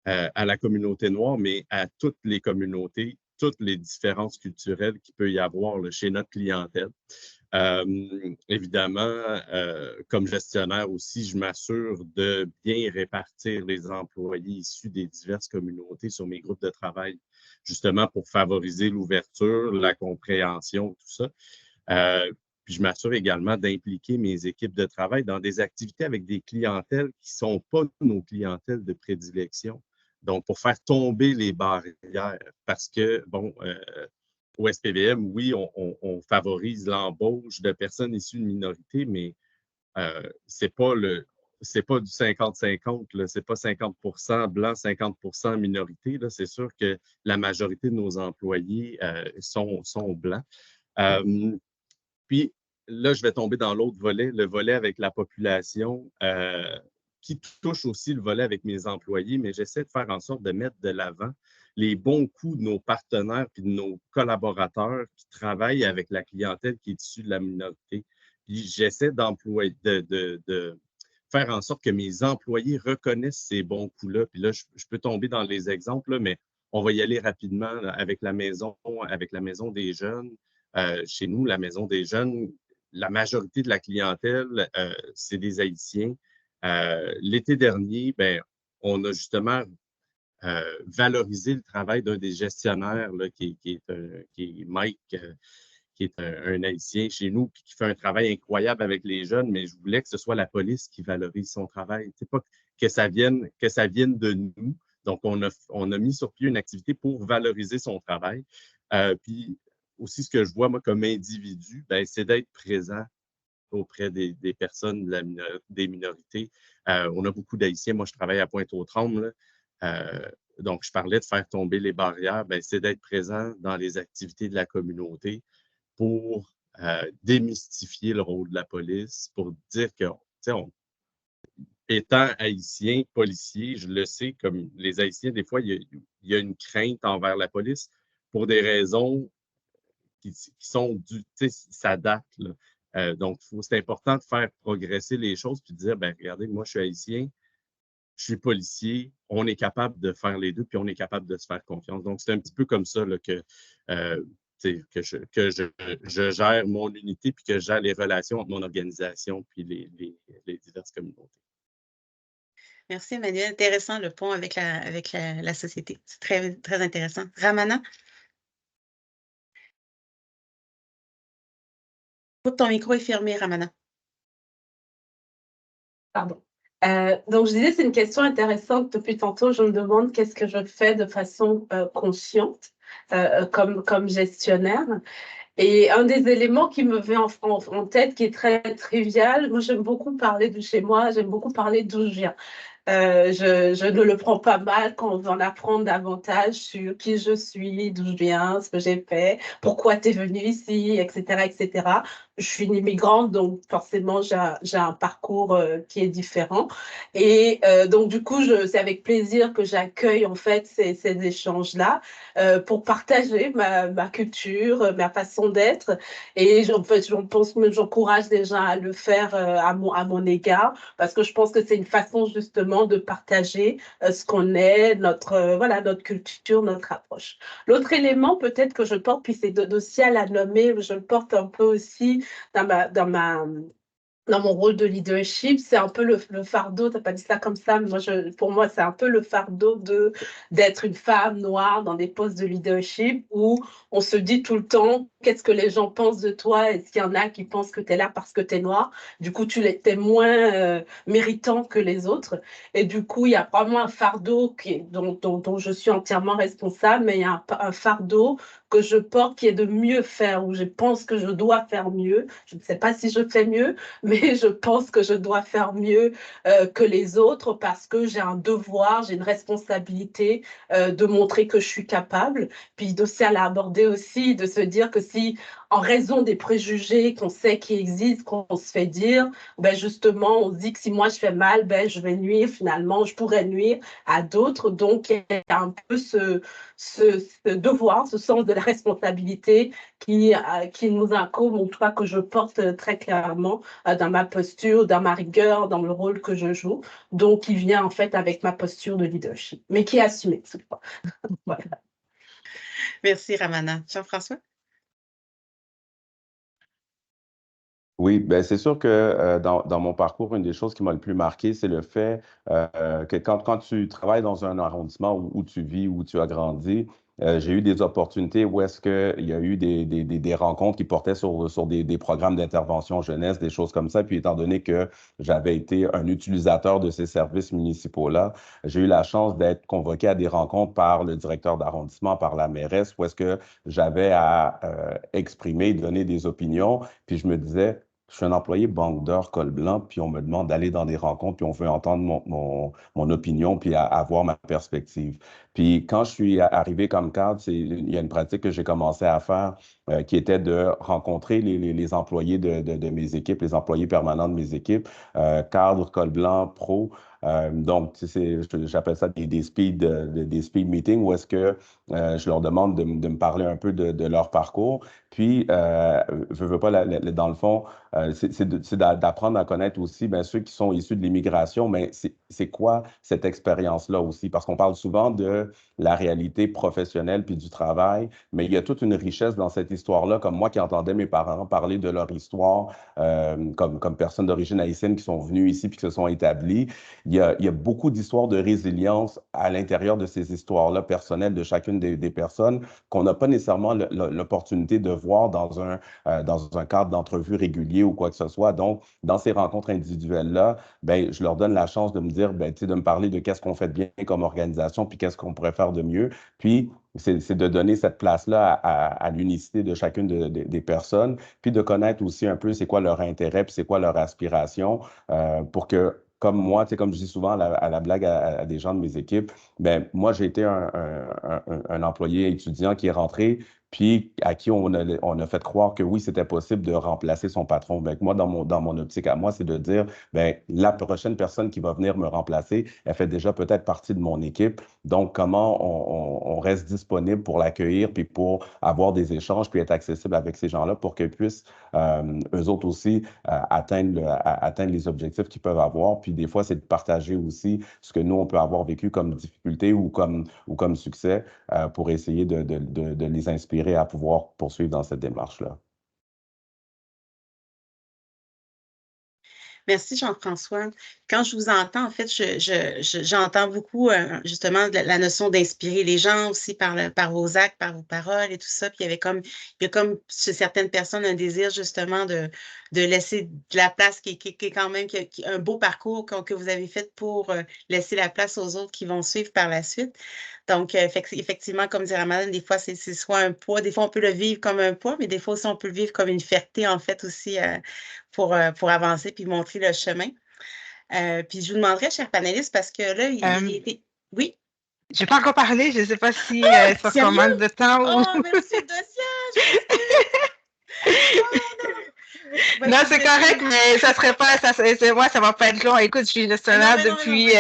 à la communauté noire, mais à toutes les communautés, toutes les différences culturelles qu'il peut y avoir là, chez notre clientèle. Évidemment, comme gestionnaire aussi, je m'assure de bien répartir les employés issus des diverses communautés sur mes groupes de travail, justement pour favoriser l'ouverture, la compréhension, tout ça. Puis je m'assure également d'impliquer mes équipes de travail dans des activités avec des clientèles qui ne sont pas nos clientèles de prédilection. Donc, pour faire tomber les barrières, parce que, bon, au SPVM, oui, on favorise l'embauche de personnes issues de minorités, mais c'est pas du 50-50, c'est pas 50% blanc, 50% minorité. C'est sûr que la majorité de nos employés sont blancs. Puis là, je vais tomber dans l'autre volet, le volet avec la population, qui touche aussi le volet avec mes employés, mais j'essaie de faire en sorte de mettre de l'avant les bons coups de nos partenaires et de nos collaborateurs qui travaillent avec la clientèle qui est issue de la minorité. Puis j'essaie de faire en sorte que mes employés reconnaissent ces bons coups-là. Puis là, je peux tomber dans les exemples, là, mais on va y aller rapidement là, avec la maison des jeunes. Chez nous, la Maison des jeunes, la majorité de la clientèle, c'est des Haïtiens. L'été dernier, ben, on a justement valorisé le travail d'un des gestionnaires là, qui est Mike, qui est un Haïtien chez nous, puis qui fait un travail incroyable avec les jeunes, mais je voulais que ce soit la police qui valorise son travail. C'est pas que ça vienne de nous. Donc, on a mis sur pied une activité pour valoriser son travail. Puis aussi, ce que je vois, moi, comme individu, ben, c'est d'être présent auprès des personnes des minorités. On a beaucoup d'Haïtiens. Moi, je travaille à Pointe-aux-Trembles. Donc, je parlais de faire tomber les barrières. Ben, c'est d'être présent dans les activités de la communauté pour démystifier le rôle de la police, pour dire que, étant haïtien, policier, je le sais, comme les Haïtiens, des fois, il y a une crainte envers la police pour des raisons qui sont ça date. Là. Donc, c'est important de faire progresser les choses puis de dire, ben regardez, moi, je suis haïtien, je suis policier, on est capable de faire les deux puis on est capable de se faire confiance. Donc, c'est un petit peu comme ça là, que je gère mon unité puis que je gère les relations entre mon organisation puis les diverses communautés. Merci, Emmanuel. Intéressant le pont avec la société. C'est très, très intéressant. Ramana, ton micro est fermé, Ramana. Pardon. Donc, je disais, c'est une question intéressante. Depuis tantôt, je me demande qu'est-ce que je fais de façon consciente comme gestionnaire. Et un des éléments qui me vient en tête, qui est très trivial, moi, j'aime beaucoup parler de chez moi, j'aime beaucoup parler d'où je viens. Je ne le prends pas mal quand on veut en apprendre davantage sur qui je suis, d'où je viens, ce que j'ai fait, pourquoi tu es venu ici, etc., etc. Je suis une immigrante, donc forcément, j'ai un parcours qui est différent. Et donc, du coup, c'est avec plaisir que j'accueille en fait ces échanges-là pour partager ma culture, ma façon d'être. Et en fait, j'encourage les gens à le faire à mon égard, parce que je pense que c'est une façon justement de partager ce qu'on est, notre culture, notre approche. L'autre élément peut-être que je porte, puis c'est aussi à la nommer, je le porte un peu aussi dans mon rôle de leadership, c'est un peu le fardeau, tu n'as pas dit ça comme ça, mais pour moi, c'est un peu le fardeau d'être une femme noire dans des postes de leadership où on se dit tout le temps, qu'est-ce que les gens pensent de toi? Est-ce qu'il y en a qui pensent que tu es là parce que tu es noire? Du coup, tu es moins méritant que les autres. Et du coup, il y a vraiment un fardeau dont je suis entièrement responsable, mais il y a un fardeau que je porte qui est de mieux faire, où je pense que je dois faire mieux. Je ne sais pas si je fais mieux, mais je pense que je dois faire mieux que les autres parce que j'ai un devoir, j'ai une responsabilité de montrer que je suis capable. Puis Docia l'a abordé aussi, de se dire que si, en raison des préjugés qu'on sait qui existent, qu'on se fait dire, ben justement, on se dit que si moi je fais mal, ben je vais nuire finalement, je pourrais nuire à d'autres. Donc, il y a un peu ce devoir, ce sens de la responsabilité qui nous incombe, ou en tout cas que je porte très clairement dans ma posture, dans ma rigueur, dans le rôle que je joue. Donc, il vient en fait avec ma posture de leadership, mais qui est assumée cette fois. Voilà. Merci, Ramana. Jean-François? Oui, ben c'est sûr que dans mon parcours, une des choses qui m'a le plus marqué, c'est le fait que quand tu travailles dans un arrondissement où tu vis, où tu as grandi, j'ai eu des opportunités où est-ce qu'il y a eu des rencontres qui portaient sur des programmes d'intervention jeunesse, des choses comme ça. Puis étant donné que j'avais été un utilisateur de ces services municipaux-là, j'ai eu la chance d'être convoqué à des rencontres par le directeur d'arrondissement, par la mairesse, où est-ce que j'avais à exprimer, donner des opinions. Puis je me disais, je suis un employé Banque d'Or, col blanc, puis on me demande d'aller dans des rencontres, puis on veut entendre mon opinion, puis avoir ma perspective. Puis quand je suis arrivé comme cadre, il y a une pratique que j'ai commencé à faire qui était de rencontrer les employés de mes équipes, les employés permanents de mes équipes, cadre, col blanc, pro. Donc, j'appelle ça des speed meetings où est-ce que je leur demande de me parler un peu de leur parcours. Puis, je veux pas, dans le fond, c'est d'apprendre à connaître aussi ben, ceux qui sont issus de l'immigration, mais c'est quoi cette expérience-là aussi? Parce qu'on parle souvent de la réalité professionnelle puis du travail, mais il y a toute une richesse dans cette histoire-là, comme moi qui entendais mes parents parler de leur histoire comme personnes d'origine haïtienne qui sont venues ici puis qui se sont établies. Il y a beaucoup d'histoires de résilience à l'intérieur de ces histoires-là personnelles de chacune des personnes qu'on n'a pas nécessairement l'opportunité de voir dans un cadre d'entrevue régulier ou quoi que ce soit. Donc, dans ces rencontres individuelles-là, ben, je leur donne la chance de me dire, ben, de me parler de qu'est-ce qu'on fait de bien comme organisation, puis qu'est-ce qu'on pourrait faire de mieux. Puis, c'est de donner cette place-là à l'unicité de chacune des personnes, puis de connaître aussi un peu c'est quoi leur intérêt, puis c'est quoi leur aspiration, pour que comme moi, comme je dis souvent à la blague à des gens de mes équipes, ben, moi, j'ai été un employé étudiant qui est rentré, puis à qui on a fait croire que oui, c'était possible de remplacer son patron. Ben, moi, dans mon optique à moi, c'est de dire, ben, la prochaine personne qui va venir me remplacer, elle fait déjà peut-être partie de mon équipe. Donc, comment on reste disponible pour l'accueillir, puis pour avoir des échanges, puis être accessible avec ces gens-là pour qu'ils puissent, eux autres aussi, atteindre les objectifs qu'ils peuvent avoir. Puis des fois, c'est de partager aussi ce que nous, on peut avoir vécu comme difficulté ou comme succès pour essayer de les inspirer inspiré à pouvoir poursuivre dans cette démarche-là. Merci Jean-François. Quand je vous entends, en fait, j'entends beaucoup justement la notion d'inspirer les gens aussi par vos actes, par vos paroles et tout ça. Puis il y a comme chez certaines personnes un désir justement de laisser de la place qui est quand même un beau parcours que vous avez fait pour laisser la place aux autres qui vont suivre par la suite. Donc, effectivement, comme dirait Madame, des fois, c'est soit un poids, des fois, on peut le vivre comme un poids, mais des fois aussi, on peut le vivre comme une fierté, en fait, aussi pour avancer puis montrer le chemin. Puis je vous demanderais, chers panélistes, parce que là, était... Oui? Je n'ai pas encore parlé, je ne sais pas si ça Sérieux? commande de temps ou... Oh, merci, Dossier, je m'excuse. Oh, non. Non, c'est correct, mais ça serait pas, moi, ça va pas être long. Écoute, je suis gestionnaire depuis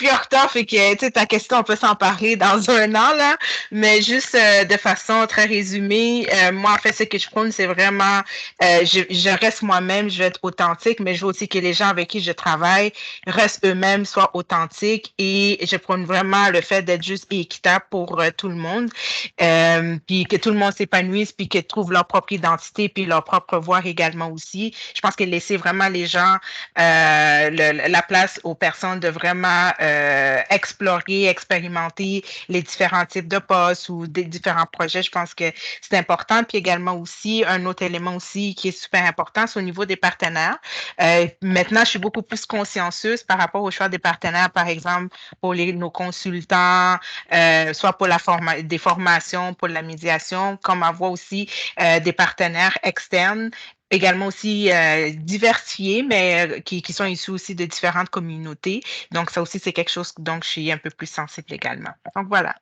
octobre, fait que, tu sais, ta question, on peut s'en parler dans un an, là, mais juste de façon très résumée, moi, en fait, ce que je prône, c'est vraiment, je reste moi-même, je vais être authentique, mais je veux aussi que les gens avec qui je travaille restent eux-mêmes, soient authentiques, et je prône vraiment le fait d'être juste et équitable pour tout le monde, puis que tout le monde s'épanouisse, puis qu'ils trouvent leur propre identité, puis leur propre voie également aussi. Je pense que laisser vraiment les gens la place aux personnes de vraiment explorer, expérimenter les différents types de postes ou des différents projets, je pense que c'est important. Puis également aussi, un autre élément aussi qui est super important, c'est au niveau des partenaires. Maintenant, je suis beaucoup plus consciencieuse par rapport au choix des partenaires, par exemple, pour nos consultants, soit pour des formations, pour la médiation, comme avoir aussi des partenaires externes, également aussi diversifiés, mais qui sont issus aussi de différentes communautés. Donc, ça aussi, c'est quelque chose dont je suis un peu plus sensible également. Donc, voilà.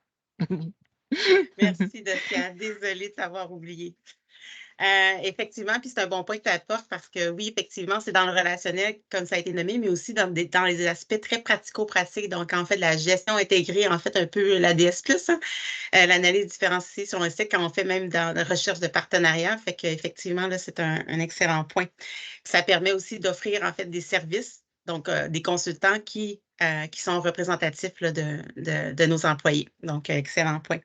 Merci, Dossier. Désolée de t'avoir oublié. Effectivement, puis c'est un bon point que tu apportes parce que oui, effectivement, c'est dans le relationnel, comme ça a été nommé, mais aussi dans les aspects très pratico-pratiques. Donc, en fait, la gestion intégrée, en fait, un peu l'ADS+, hein, l'analyse différenciée sur un site quand on fait même dans la recherche de partenariat. Fait qu'effectivement, là, c'est un excellent point. Ça permet aussi d'offrir, en fait, des services, donc des consultants qui sont représentatifs là, de nos employés. Donc, excellent point.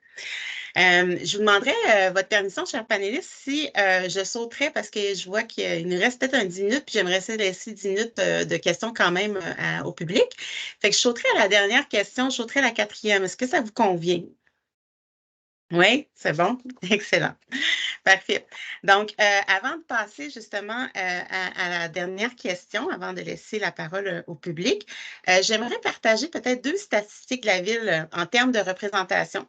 Je vous demanderais votre permission, chers panélistes, si je sauterais, parce que je vois qu'il nous reste peut-être un 10 minutes, puis j'aimerais laisser 10 minutes de questions quand même au public. Fait que je sauterais à la dernière question, je sauterais à la 4e. Est-ce que ça vous convient? Oui, c'est bon? Excellent. Parfait. Donc, avant de passer justement à la dernière question, avant de laisser la parole au public, j'aimerais partager peut-être 2 statistiques de la ville en termes de représentation.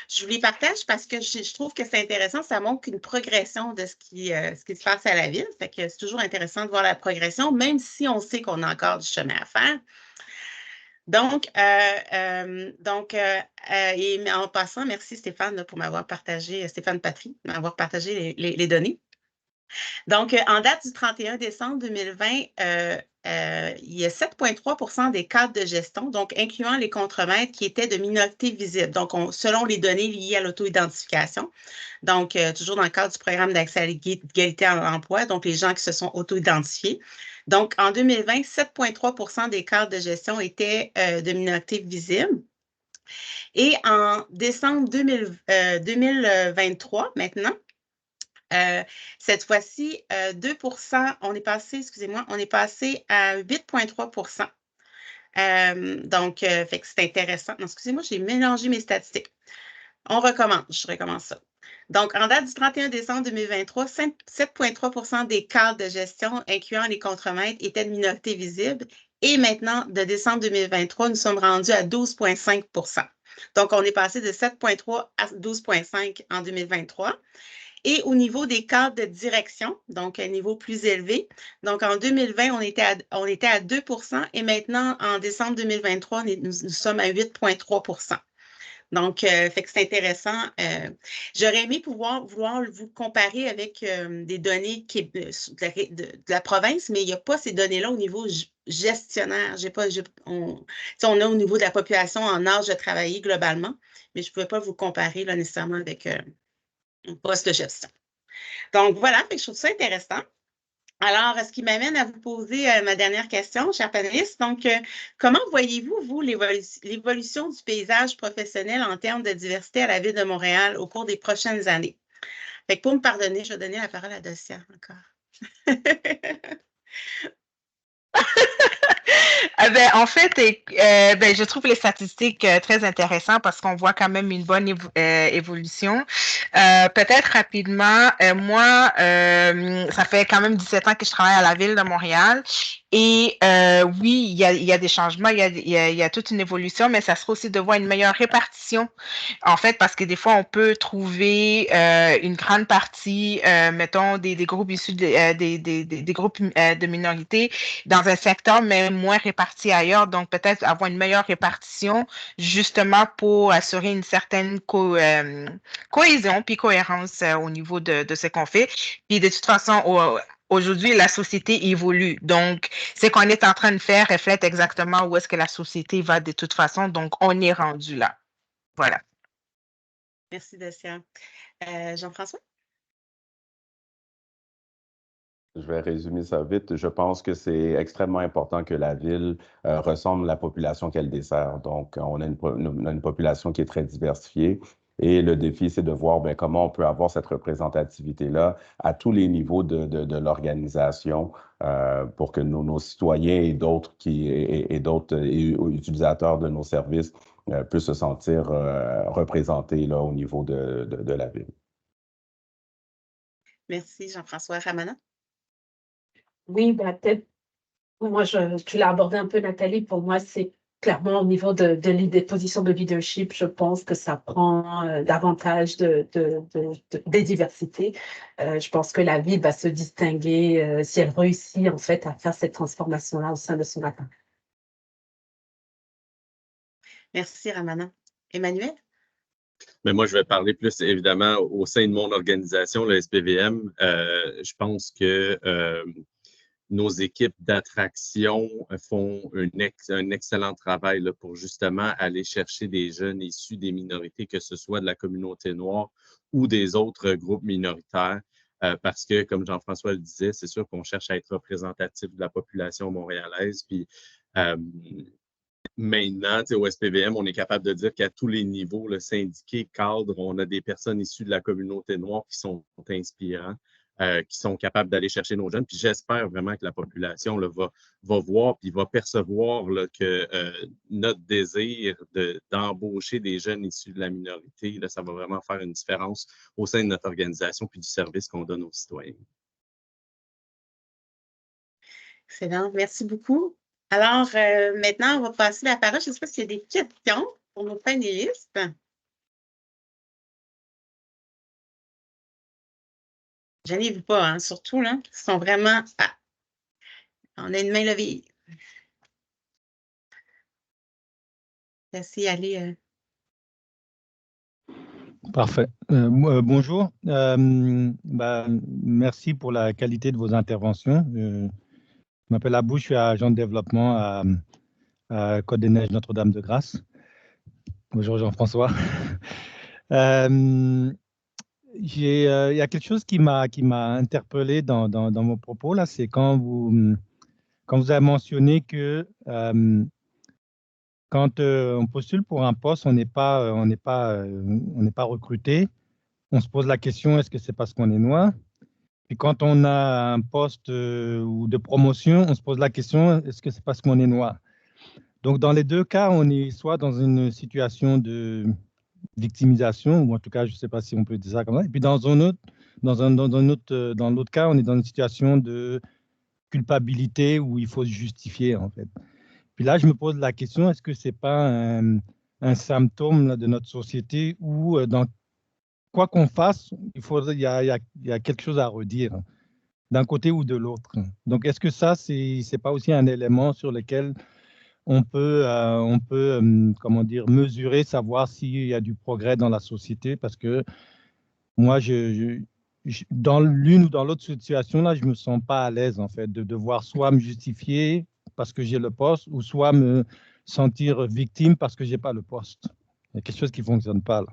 Je vous les partage parce que je trouve que c'est intéressant. Ça montre une progression de ce qui se passe à la ville. Fait que c'est toujours intéressant de voir la progression, même si on sait qu'on a encore du chemin à faire. Donc, et en passant, merci Stéphane là, pour m'avoir partagé, Stéphane Patry, m'avoir partagé les données. Donc, en date du 31 décembre 2020, il y a 7,3 des cadres de gestion, donc incluant les contremaîtres qui étaient de minorités visibles, donc selon les données liées à l'auto-identification. Donc, toujours dans le cadre du programme d'accès à l'égalité à l'emploi, donc les gens qui se sont auto-identifiés. Donc, en 2020, 7,3 des cadres de gestion étaient de minorités visibles. Et en décembre 2023, maintenant, cette fois-ci, 2%, on est passé à 8,3 donc, fait que c'est intéressant. Non, excusez-moi, j'ai mélangé mes statistiques. On recommence, je recommence ça. Donc, en date du 31 décembre 2023, 7,3 des cadres de gestion, incluant les contremaîtres, étaient de minorité visible. Et maintenant, de décembre 2023, nous sommes rendus à 12,5 Donc, on est passé de 7,3 à 12,5 en 2023. Et au niveau des cadres de direction, donc un niveau plus élevé, donc en 2020, on était à 2 et maintenant, en décembre 2023, nous sommes à 8,3 Donc, fait que c'est intéressant. J'aurais aimé vouloir vous comparer avec des données de la province, mais il n'y a pas ces données-là au niveau gestionnaire. On a au niveau de la population en âge de travailler globalement, mais je ne pouvais pas vous comparer là, nécessairement avec un poste de gestion. Donc, voilà, fait que je trouve ça intéressant. Alors, ce qui m'amène à vous poser ma dernière question, chers panélistes. Donc, comment voyez-vous, vous, l'évolution du paysage professionnel en termes de diversité à la Ville de Montréal au cours des prochaines années? Fait que pour me pardonner, je vais donner la parole à Docia encore. En fait, je trouve les statistiques très intéressantes parce qu'on voit quand même une bonne évolution. Peut-être rapidement, moi, ça fait quand même 17 ans que je travaille à la Ville de Montréal. Et oui, il y a des changements, il y a toute une évolution, mais ça serait aussi de voir une meilleure répartition, en fait, parce que des fois, on peut trouver une grande partie, mettons, des groupes issus des groupes de minorités dans un secteur, mais moins répartis ailleurs. Donc, peut-être avoir une meilleure répartition, justement pour assurer une certaine cohésion puis cohérence au niveau de ce qu'on fait. Puis, de toute façon, aujourd'hui, la société évolue. Donc, ce qu'on est en train de faire reflète exactement où est-ce que la société va de toute façon. Donc, on est rendu là. Voilà. Merci, Docia. Jean-François? Je vais résumer ça vite. Je pense que c'est extrêmement important que la ville ressemble à la population qu'elle dessert. Donc, on a une population qui est très diversifiée. Et le défi, c'est de voir comment on peut avoir cette représentativité-là à tous les niveaux de l'organisation pour que nos citoyens et d'autres utilisateurs de nos services puissent se sentir représentés là, au niveau de la ville. Merci, Jean-François. Ramana? Oui, peut-être, moi, tu l'as abordé un peu, Nathalie. Pour moi, c'est clairement au niveau des positions de leadership, je pense que ça prend davantage des diversités. Je pense que la ville va se distinguer si elle réussit, en fait, à faire cette transformation-là au sein de son atteinte. Merci, Ramana. Emmanuel? Mais moi, je vais parler plus, évidemment, au sein de mon organisation, le SPVM. Je pense que nos équipes d'attraction font un excellent travail là, pour justement aller chercher des jeunes issus des minorités, que ce soit de la communauté noire ou des autres groupes minoritaires. Parce que, comme Jean-François le disait, c'est sûr qu'on cherche à être représentatif de la population montréalaise. Puis, maintenant, au SPVM, on est capable de dire qu'à tous les niveaux, le syndiqué, cadre, on a des personnes issues de la communauté noire qui sont inspirants, qui sont capables d'aller chercher nos jeunes. Puis j'espère vraiment que la population là, va voir puis va percevoir là, que notre désir d'embaucher des jeunes issus de la minorité, là, ça va vraiment faire une différence au sein de notre organisation puis du service qu'on donne aux citoyens. Excellent. Merci beaucoup. Alors, maintenant, on va passer la parole. Je ne sais pas s'il y a des questions pour nos panélistes. Je n'ai vu pas, hein, surtout, là. Ils sont vraiment... Ah, on a une main levée. Laissez aller. Parfait. Bonjour. Merci pour la qualité de vos interventions. Je m'appelle Abou, je suis agent de développement à Côte-des-Neiges Notre-Dame-de-Grâce. Bonjour Jean-François. Il y a quelque chose qui m'a interpellé dans vos propos là, c'est quand vous avez mentionné que quand on postule pour un poste, on n'est pas recruté. On se pose la question, est-ce que c'est parce qu'on est noir? Puis quand on a un poste ou de promotion, on se pose la question, est-ce que c'est parce qu'on est noir? Donc, dans les deux cas, on est soit dans une situation de victimisation, ou en tout cas, je ne sais pas si on peut dire ça comme ça. Et puis dans l'autre cas, on est dans une situation de culpabilité où il faut se justifier, en fait. Puis là, je me pose la question, est-ce que ce n'est pas un symptôme là, de notre société où, dans quoi qu'on fasse, il y a quelque chose à redire d'un côté ou de l'autre. Donc, est-ce que ça, c'est pas aussi un élément sur lequel on peut comment dire, mesurer, savoir s'il y a du progrès dans la société? Parce que moi, dans l'une ou dans l'autre situation, là, je me sens pas à l'aise, en fait, de devoir soit me justifier parce que j'ai le poste ou soit me sentir victime parce que j'ai pas le poste. Il y a quelque chose qui fonctionne pas, là.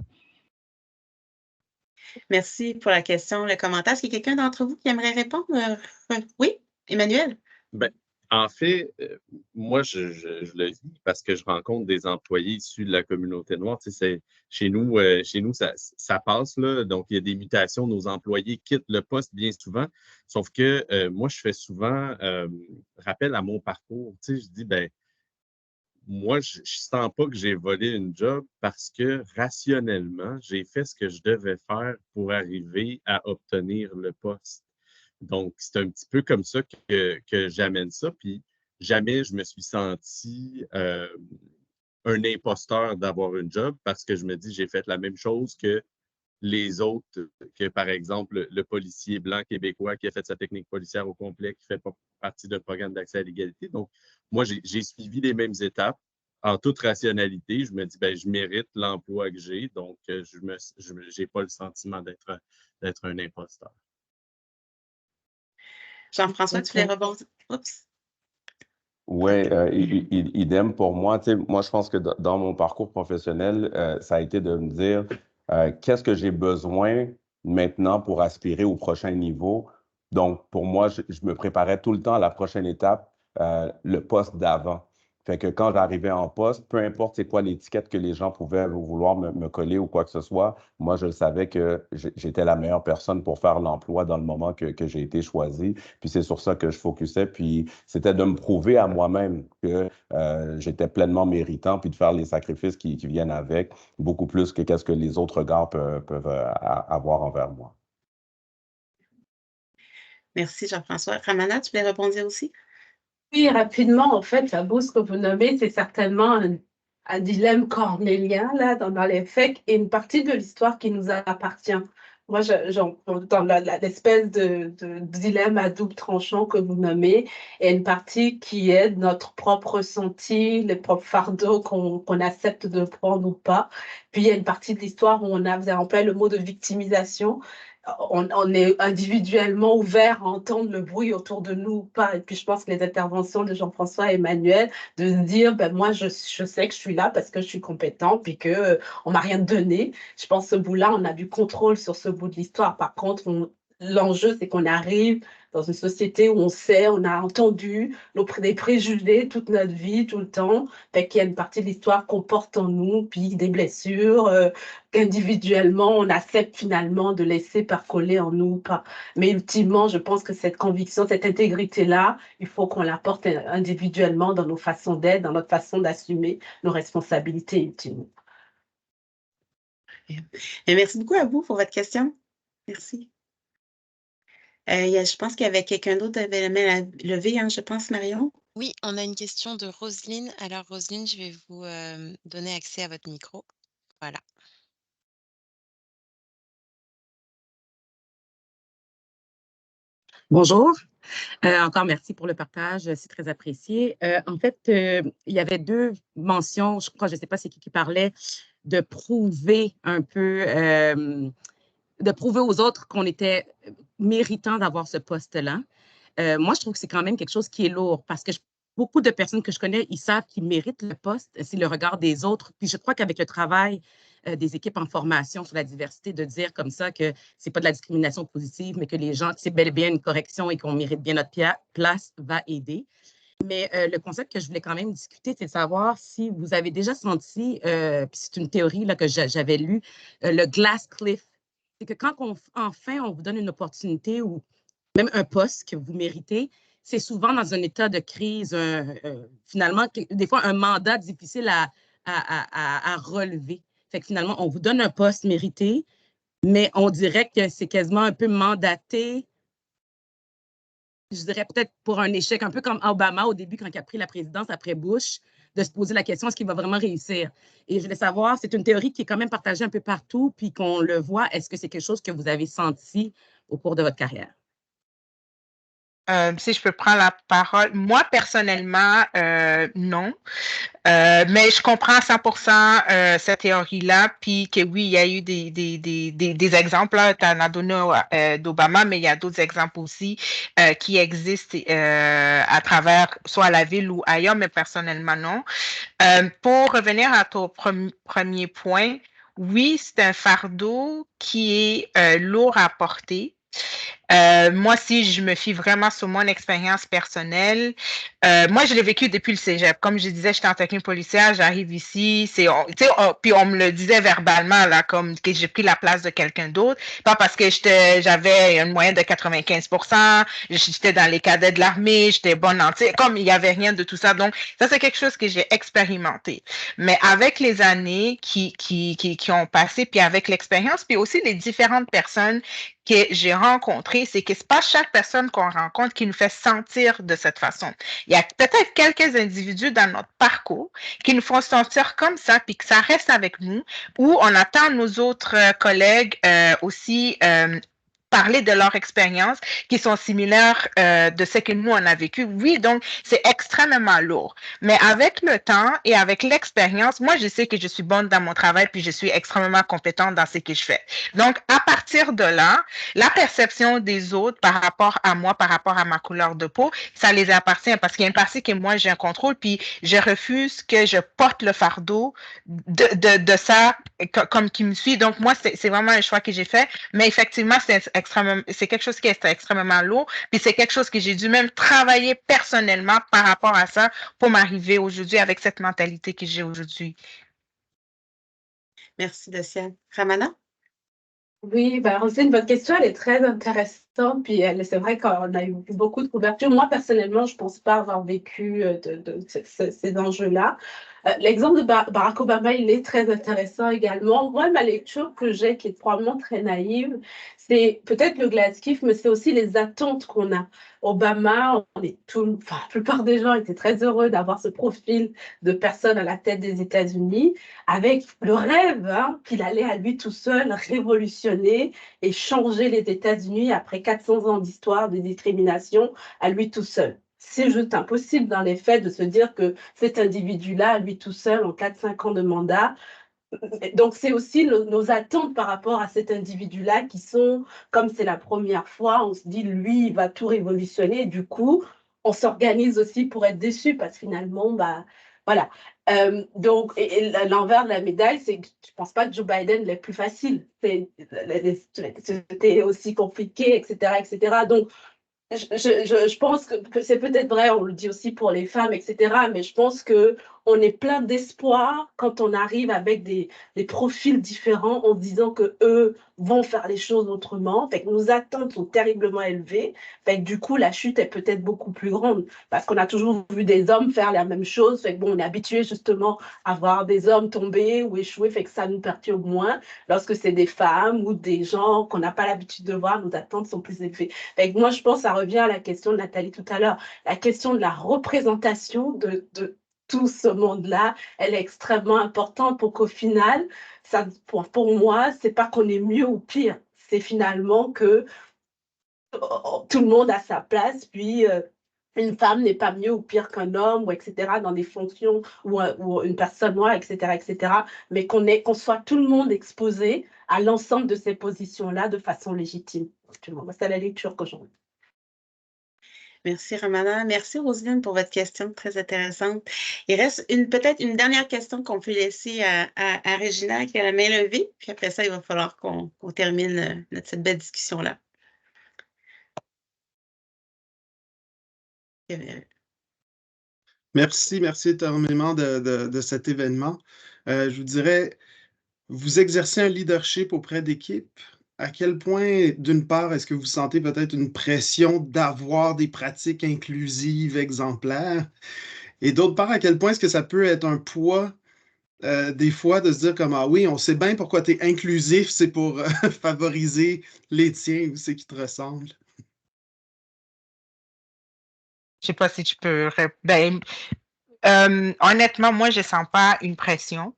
Merci pour la question, le commentaire. Est-ce qu'il y a quelqu'un d'entre vous qui aimerait répondre? Oui, Emmanuel? Ben, en fait, moi, je le vis parce que je rencontre des employés issus de la communauté noire. Tu sais, chez nous, ça passe, là. Donc, il y a des mutations. Nos employés quittent le poste bien souvent. Sauf que moi, je fais souvent rappel à mon parcours. Tu sais, je dis, ben, moi, je ne sens pas que j'ai volé une job parce que rationnellement, j'ai fait ce que je devais faire pour arriver à obtenir le poste. Donc, c'est un petit peu comme ça que j'amène ça. Puis, jamais je me suis senti un imposteur d'avoir une job parce que je me dis, j'ai fait la même chose que les autres, que par exemple, le policier blanc québécois qui a fait sa technique policière au complet, qui fait pas partie d'un programme d'accès à l'égalité. Donc, moi, j'ai suivi les mêmes étapes en toute rationalité. Je me dis, ben, je mérite l'emploi que j'ai, donc je n'ai pas le sentiment d'être un imposteur. Jean-François, tu voulais rebondir? Oups. Oui, idem pour moi. Tu sais, moi, je pense que dans mon parcours professionnel, ça a été de me dire qu'est-ce que j'ai besoin maintenant pour aspirer au prochain niveau. Donc, pour moi, je me préparais tout le temps à la prochaine étape, le poste d'avant. Fait que quand j'arrivais en poste, peu importe c'est quoi l'étiquette que les gens pouvaient vouloir me coller ou quoi que ce soit, moi, je savais que j'étais la meilleure personne pour faire l'emploi dans le moment que j'ai été choisi. Puis c'est sur ça que je focusais. Puis c'était de me prouver à moi-même que j'étais pleinement méritant, puis de faire les sacrifices qui viennent avec, beaucoup plus que qu'est-ce que les autres gars peuvent avoir envers moi. Merci, Jean-François. Ramana, tu voulais rebondir aussi? Oui, rapidement, en fait, la bourse que vous nommez, c'est certainement un dilemme cornélien, là, dans les faits, et une partie de l'histoire qui nous appartient. Moi, dans l'espèce de dilemme à double tranchant que vous nommez, il y a une partie qui est notre propre ressenti, les propres fardeaux qu'on accepte de prendre ou pas. Puis, il y a une partie de l'histoire où vous avez employé le mot de victimisation. On est individuellement ouvert à entendre le bruit autour de nous ou pas. Et puis, je pense que les interventions de Jean-François et Emmanuel, de se dire, ben, moi, je sais que je suis là parce que je suis compétent, puis qu'on on m'a rien donné. Je pense que ce bout-là, on a du contrôle sur ce bout de l'histoire. Par contre, l'enjeu, c'est qu'on arrive dans une société où on sait, on a entendu des préjugés toute notre vie, tout le temps. Fait qu'il y a une partie de l'histoire qu'on porte en nous, puis des blessures, qu'individuellement, on accepte finalement de laisser percoler en nous ou pas. Mais ultimement, je pense que cette conviction, cette intégrité-là, il faut qu'on la porte individuellement dans nos façons d'être, dans notre façon d'assumer nos responsabilités ultimes. Et merci beaucoup à vous pour votre question. Merci. Je pense qu'il y avait quelqu'un d'autre qui avait la main levée, hein, je pense, Marion. Oui, on a une question de Roselyne. Alors, Roselyne, je vais vous donner accès à votre micro. Voilà. Bonjour. Encore merci pour le partage, c'est très apprécié. En fait, il y avait deux mentions, je crois, je ne sais pas c'est qui parlait, de prouver un peu, de prouver aux autres qu'on était méritant d'avoir ce poste-là. Moi, je trouve que c'est quand même quelque chose qui est lourd parce que beaucoup de personnes que je connais, ils savent qu'ils méritent le poste, c'est le regard des autres. Puis je crois qu'avec le travail des équipes en formation sur la diversité, de dire comme ça que c'est pas de la discrimination positive, mais que les gens, que c'est bel et bien une correction et qu'on mérite bien notre place, va aider. Mais le concept que je voulais quand même discuter, c'est de savoir si vous avez déjà senti, puis c'est une théorie là, que j'avais lue, le glass cliff. C'est que quand enfin on vous donne une opportunité ou même un poste que vous méritez, c'est souvent dans un état de crise, finalement, des fois un mandat difficile à relever. Fait que finalement, on vous donne un poste mérité, mais on dirait que c'est quasiment un peu mandaté, je dirais peut-être pour un échec, un peu comme Obama au début, quand il a pris la présidence après Bush, de se poser la question, est-ce qu'il va vraiment réussir? Et je voulais savoir, c'est une théorie qui est quand même partagée un peu partout, puis qu'on le voit, est-ce que c'est quelque chose que vous avez senti au cours de votre carrière? Si je peux prendre la parole. Moi, personnellement, non. Mais je comprends à 100% cette théorie-là, puis que oui, il y a eu des exemples, tu en as donné d'Obama, mais il y a d'autres exemples aussi qui existent à travers soit la ville ou ailleurs, mais personnellement, non. Pour revenir à ton premier point, oui, c'est un fardeau qui est lourd à porter. Moi, si je me fie vraiment sur mon expérience personnelle, moi, je l'ai vécu depuis le cégep. Comme je disais, j'étais en technique policière, j'arrive ici, puis on me le disait verbalement, là, comme que j'ai pris la place de quelqu'un d'autre. Pas parce que j'avais une moyenne de 95%, j'étais dans les cadets de l'armée, j'étais bonne en, comme il n'y avait rien de tout ça. Donc, ça, c'est quelque chose que j'ai expérimenté. Mais avec les années qui ont passé, puis avec l'expérience, puis aussi les différentes personnes que j'ai rencontrées, c'est que c'est pas chaque personne qu'on rencontre qui nous fait sentir de cette façon. Il y a peut-être quelques individus dans notre parcours qui nous font sentir comme ça, puis que ça reste avec nous, où on attend nos autres collègues aussi parler de leur expérience qui sont similaires de ce que nous, on a vécu. Oui, donc c'est extrêmement lourd. Mais avec le temps et avec l'expérience, moi, je sais que je suis bonne dans mon travail puis je suis extrêmement compétente dans ce que je fais. Donc, à partir de là, la perception des autres par rapport à moi, par rapport à ma couleur de peau, ça les appartient parce qu'il y a une partie que moi, j'ai un contrôle puis je refuse que je porte le fardeau de ça comme qui me suit. Donc, moi, c'est vraiment un choix que j'ai fait. Mais effectivement, c'est quelque chose qui est extrêmement lourd. Puis c'est quelque chose que j'ai dû même travailler personnellement par rapport à ça pour m'arriver aujourd'hui avec cette mentalité que j'ai aujourd'hui. Merci, Dociane. Ramana? Oui, Roselyne, votre question, elle est très intéressante. Puis c'est vrai qu'on a eu beaucoup de couverture. Moi, personnellement, je ne pense pas avoir vécu ces enjeux-là. L'exemple de Barack Obama, il est très intéressant également. Moi, ma lecture que j'ai, qui est probablement très naïve, c'est peut-être le Gladskiff, mais c'est aussi les attentes qu'on a. Obama, la plupart des gens étaient très heureux d'avoir ce profil de personne à la tête des États-Unis, avec le rêve qu'il allait à lui tout seul révolutionner et changer les États-Unis après 400 ans d'histoire de discrimination à lui tout seul. C'est juste impossible dans les faits de se dire que cet individu-là, lui tout seul, en 4-5 ans de mandat. Donc, c'est aussi nos attentes par rapport à cet individu-là qui sont, comme c'est la première fois, on se dit, lui, il va tout révolutionner. Et du coup, on s'organise aussi pour être déçu parce que finalement, voilà. Donc, et l'envers de la médaille, c'est que je ne pense pas que Joe Biden l'est plus facile. C'était aussi compliqué, etc., etc. Donc, je pense que c'est peut-être vrai, on le dit aussi pour les femmes, etc. Mais je pense qu'on est plein d'espoir quand on arrive avec des profils différents en disant qu'eux vont faire les choses autrement. Fait que nos attentes sont terriblement élevées. Fait que du coup, la chute est peut-être beaucoup plus grande parce qu'on a toujours vu des hommes faire la même chose. Fait que bon, on est habitué justement à voir des hommes tomber ou échouer. Fait que ça nous perturbe moins. Lorsque c'est des femmes ou des gens qu'on n'a pas l'habitude de voir, nos attentes sont plus élevées. Fait que moi, je pense que ça revient à la question de Nathalie tout à l'heure. La question de la représentation de tout ce monde-là, elle est extrêmement importante pour qu'au final, ça, pour moi, c'est pas qu'on est mieux ou pire. C'est finalement que tout le monde a sa place, puis une femme n'est pas mieux ou pire qu'un homme, ou etc., dans des fonctions, ou une personne noire, etc., etc., mais qu'on soit tout le monde exposé à l'ensemble de ces positions-là de façon légitime. C'est la lecture que j'en ai. Merci, Ramana. Merci, Roselyne, pour votre question très intéressante. Il reste peut-être une dernière question qu'on peut laisser à Regina qui a la main levée. Puis après ça, il va falloir qu'on termine cette belle discussion-là. Merci énormément de cet événement. Je vous dirais, vous exercez un leadership auprès d'équipes. À quel point, d'une part, est-ce que vous sentez peut-être une pression d'avoir des pratiques inclusives exemplaires? Et d'autre part, à quel point est-ce que ça peut être un poids, des fois, de se dire comme, ah oui, on sait bien pourquoi tu es inclusif, c'est pour favoriser les tiens ou ceux qui te ressemblent. Je sais pas si tu peux honnêtement, moi, je sens pas une pression.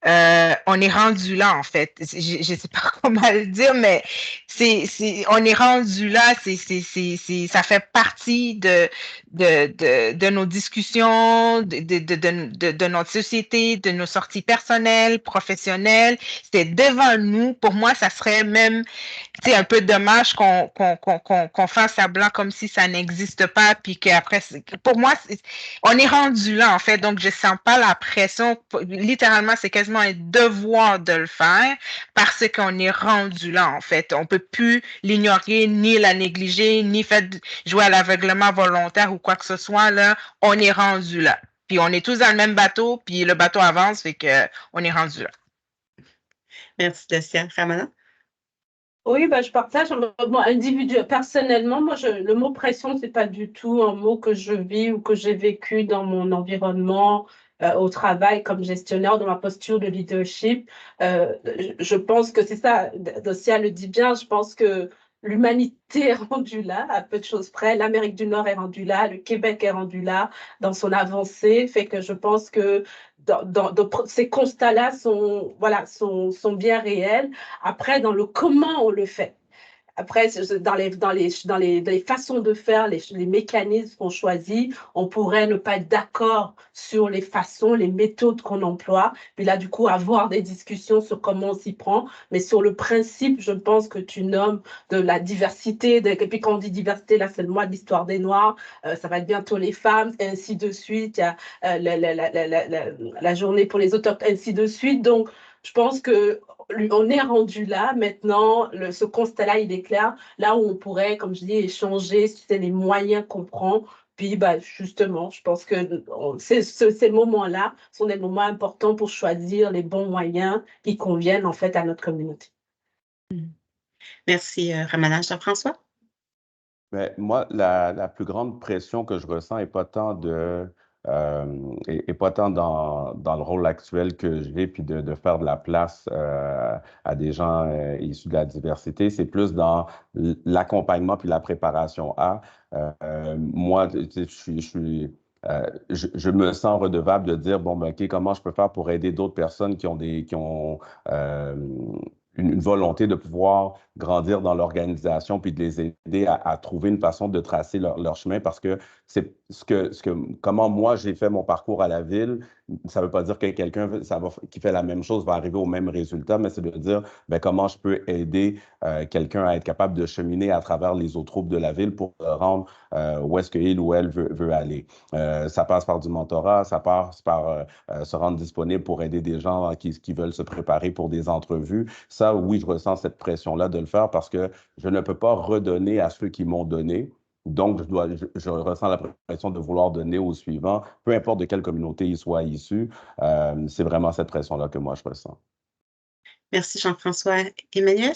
On est rendu là, en fait. Je sais pas comment le dire, mais on est rendu là. Ça fait partie de nos discussions, de notre société, de nos sorties personnelles, professionnelles. C'est devant nous. Pour moi, ça serait même, un peu dommage qu'on fasse semblant comme si ça n'existe pas, puis qu'après, pour moi, on est rendu là, en fait. Donc, je sens pas la pression. Littéralement, c'est quasiment quasiment un devoir de le faire parce qu'on est rendu là, en fait. On peut plus l'ignorer, ni la négliger, ni jouer à l'aveuglement volontaire ou quoi que ce soit, là. On est rendu là. Puis on est tous dans le même bateau, puis le bateau avance, fait qu'on est rendu là. Merci, Dacia. Ramana? Oui, bah, je partage. Moi, personnellement, moi, le mot pression, c'est pas du tout un mot que je vis ou que j'ai vécu dans mon environnement, au travail, comme gestionnaire, dans ma posture de leadership. Je pense que c'est ça, Docia le dit bien, je pense que l'humanité est rendue là, à peu de choses près. L'Amérique du Nord est rendue là, le Québec est rendu là dans son avancée, fait que je pense que ces constats-là sont bien réels. Après, dans le comment on le fait. Après, dans les façons de faire, les mécanismes qu'on choisit, on pourrait ne pas être d'accord sur les façons, les méthodes qu'on emploie. Puis là, du coup, avoir des discussions sur comment on s'y prend. Mais sur le principe, je pense que tu nommes de la diversité. Et puis quand on dit diversité, là, c'est le mois de l'histoire des Noirs. Ça va être bientôt les femmes, et ainsi de suite. Il y a la journée pour les autochtones, ainsi de suite. Donc, je pense que on est rendu là maintenant, ce constat-là, il est clair, là où on pourrait, comme je dis, échanger sur les moyens qu'on prend. Puis, bah, justement, je pense que ces moments-là sont des moments importants pour choisir les bons moyens qui conviennent en fait à notre communauté. Merci, Ramana. Jean-François? Mais moi, la plus grande pression que je ressens n'est pas tant et pas tant dans le rôle actuel que j'ai, puis de faire de la place à des gens issus de la diversité. C'est plus dans l'accompagnement puis la préparation à. Moi, tu sais, je me sens redevable de dire, bon, ben, OK, comment je peux faire pour aider d'autres personnes qui ont une volonté de pouvoir grandir dans l'organisation puis de les aider à trouver une façon de tracer leur chemin parce que c'est comment moi j'ai fait mon parcours à la ville, ça ne veut pas dire que quelqu'un qui fait la même chose va arriver au même résultat, mais c'est de dire ben, comment je peux aider quelqu'un à être capable de cheminer à travers les autres troupes de la ville pour se rendre où est-ce qu'il ou elle veut aller. Ça passe par du mentorat, ça passe par se rendre disponible pour aider des gens qui veulent se préparer pour des entrevues. Ça, oui, je ressens cette pression-là de le faire parce que je ne peux pas redonner à ceux qui m'ont donné. Donc, je ressens la pression de vouloir donner aux suivants, peu importe de quelle communauté ils soient issus. C'est vraiment cette pression-là que moi, je ressens. Merci, Jean-François. Emmanuel?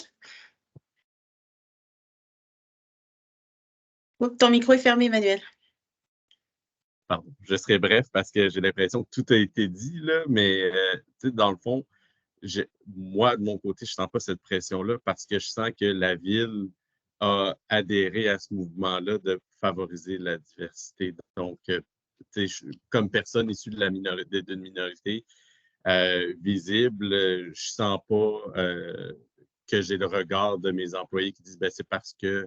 Oups, ton micro est fermé, Emmanuel. Pardon, je serai bref parce que j'ai l'impression que tout a été dit, là, mais dans le fond, moi, de mon côté, je ne sens pas cette pression-là parce que je sens que la ville a adhéré à ce mouvement-là de favoriser la diversité. Donc, comme personne issue de d'une minorité visible, je ne sens pas que j'ai le regard de mes employés qui disent ben, c'est parce qu'il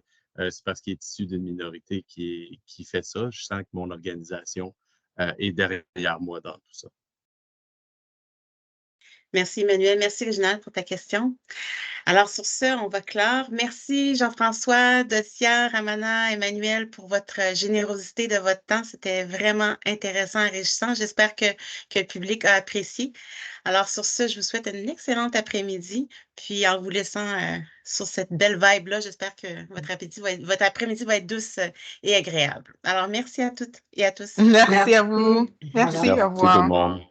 est issu d'une minorité qui fait ça. Je sens que mon organisation est derrière moi dans tout ça. Merci, Emmanuel. Merci, Réginald, pour ta question. Alors, sur ce, on va clore. Merci, Jean-François, Docia, Ramana, Emmanuel, pour votre générosité de votre temps. C'était vraiment intéressant, enrichissant. J'espère que le public a apprécié. Alors, sur ce, je vous souhaite une excellente après-midi. Puis, en vous laissant sur cette belle vibe-là, j'espère que votre après-midi va être douce et agréable. Alors, merci à toutes et à tous. Merci à vous. Merci, au revoir. Merci tout le monde.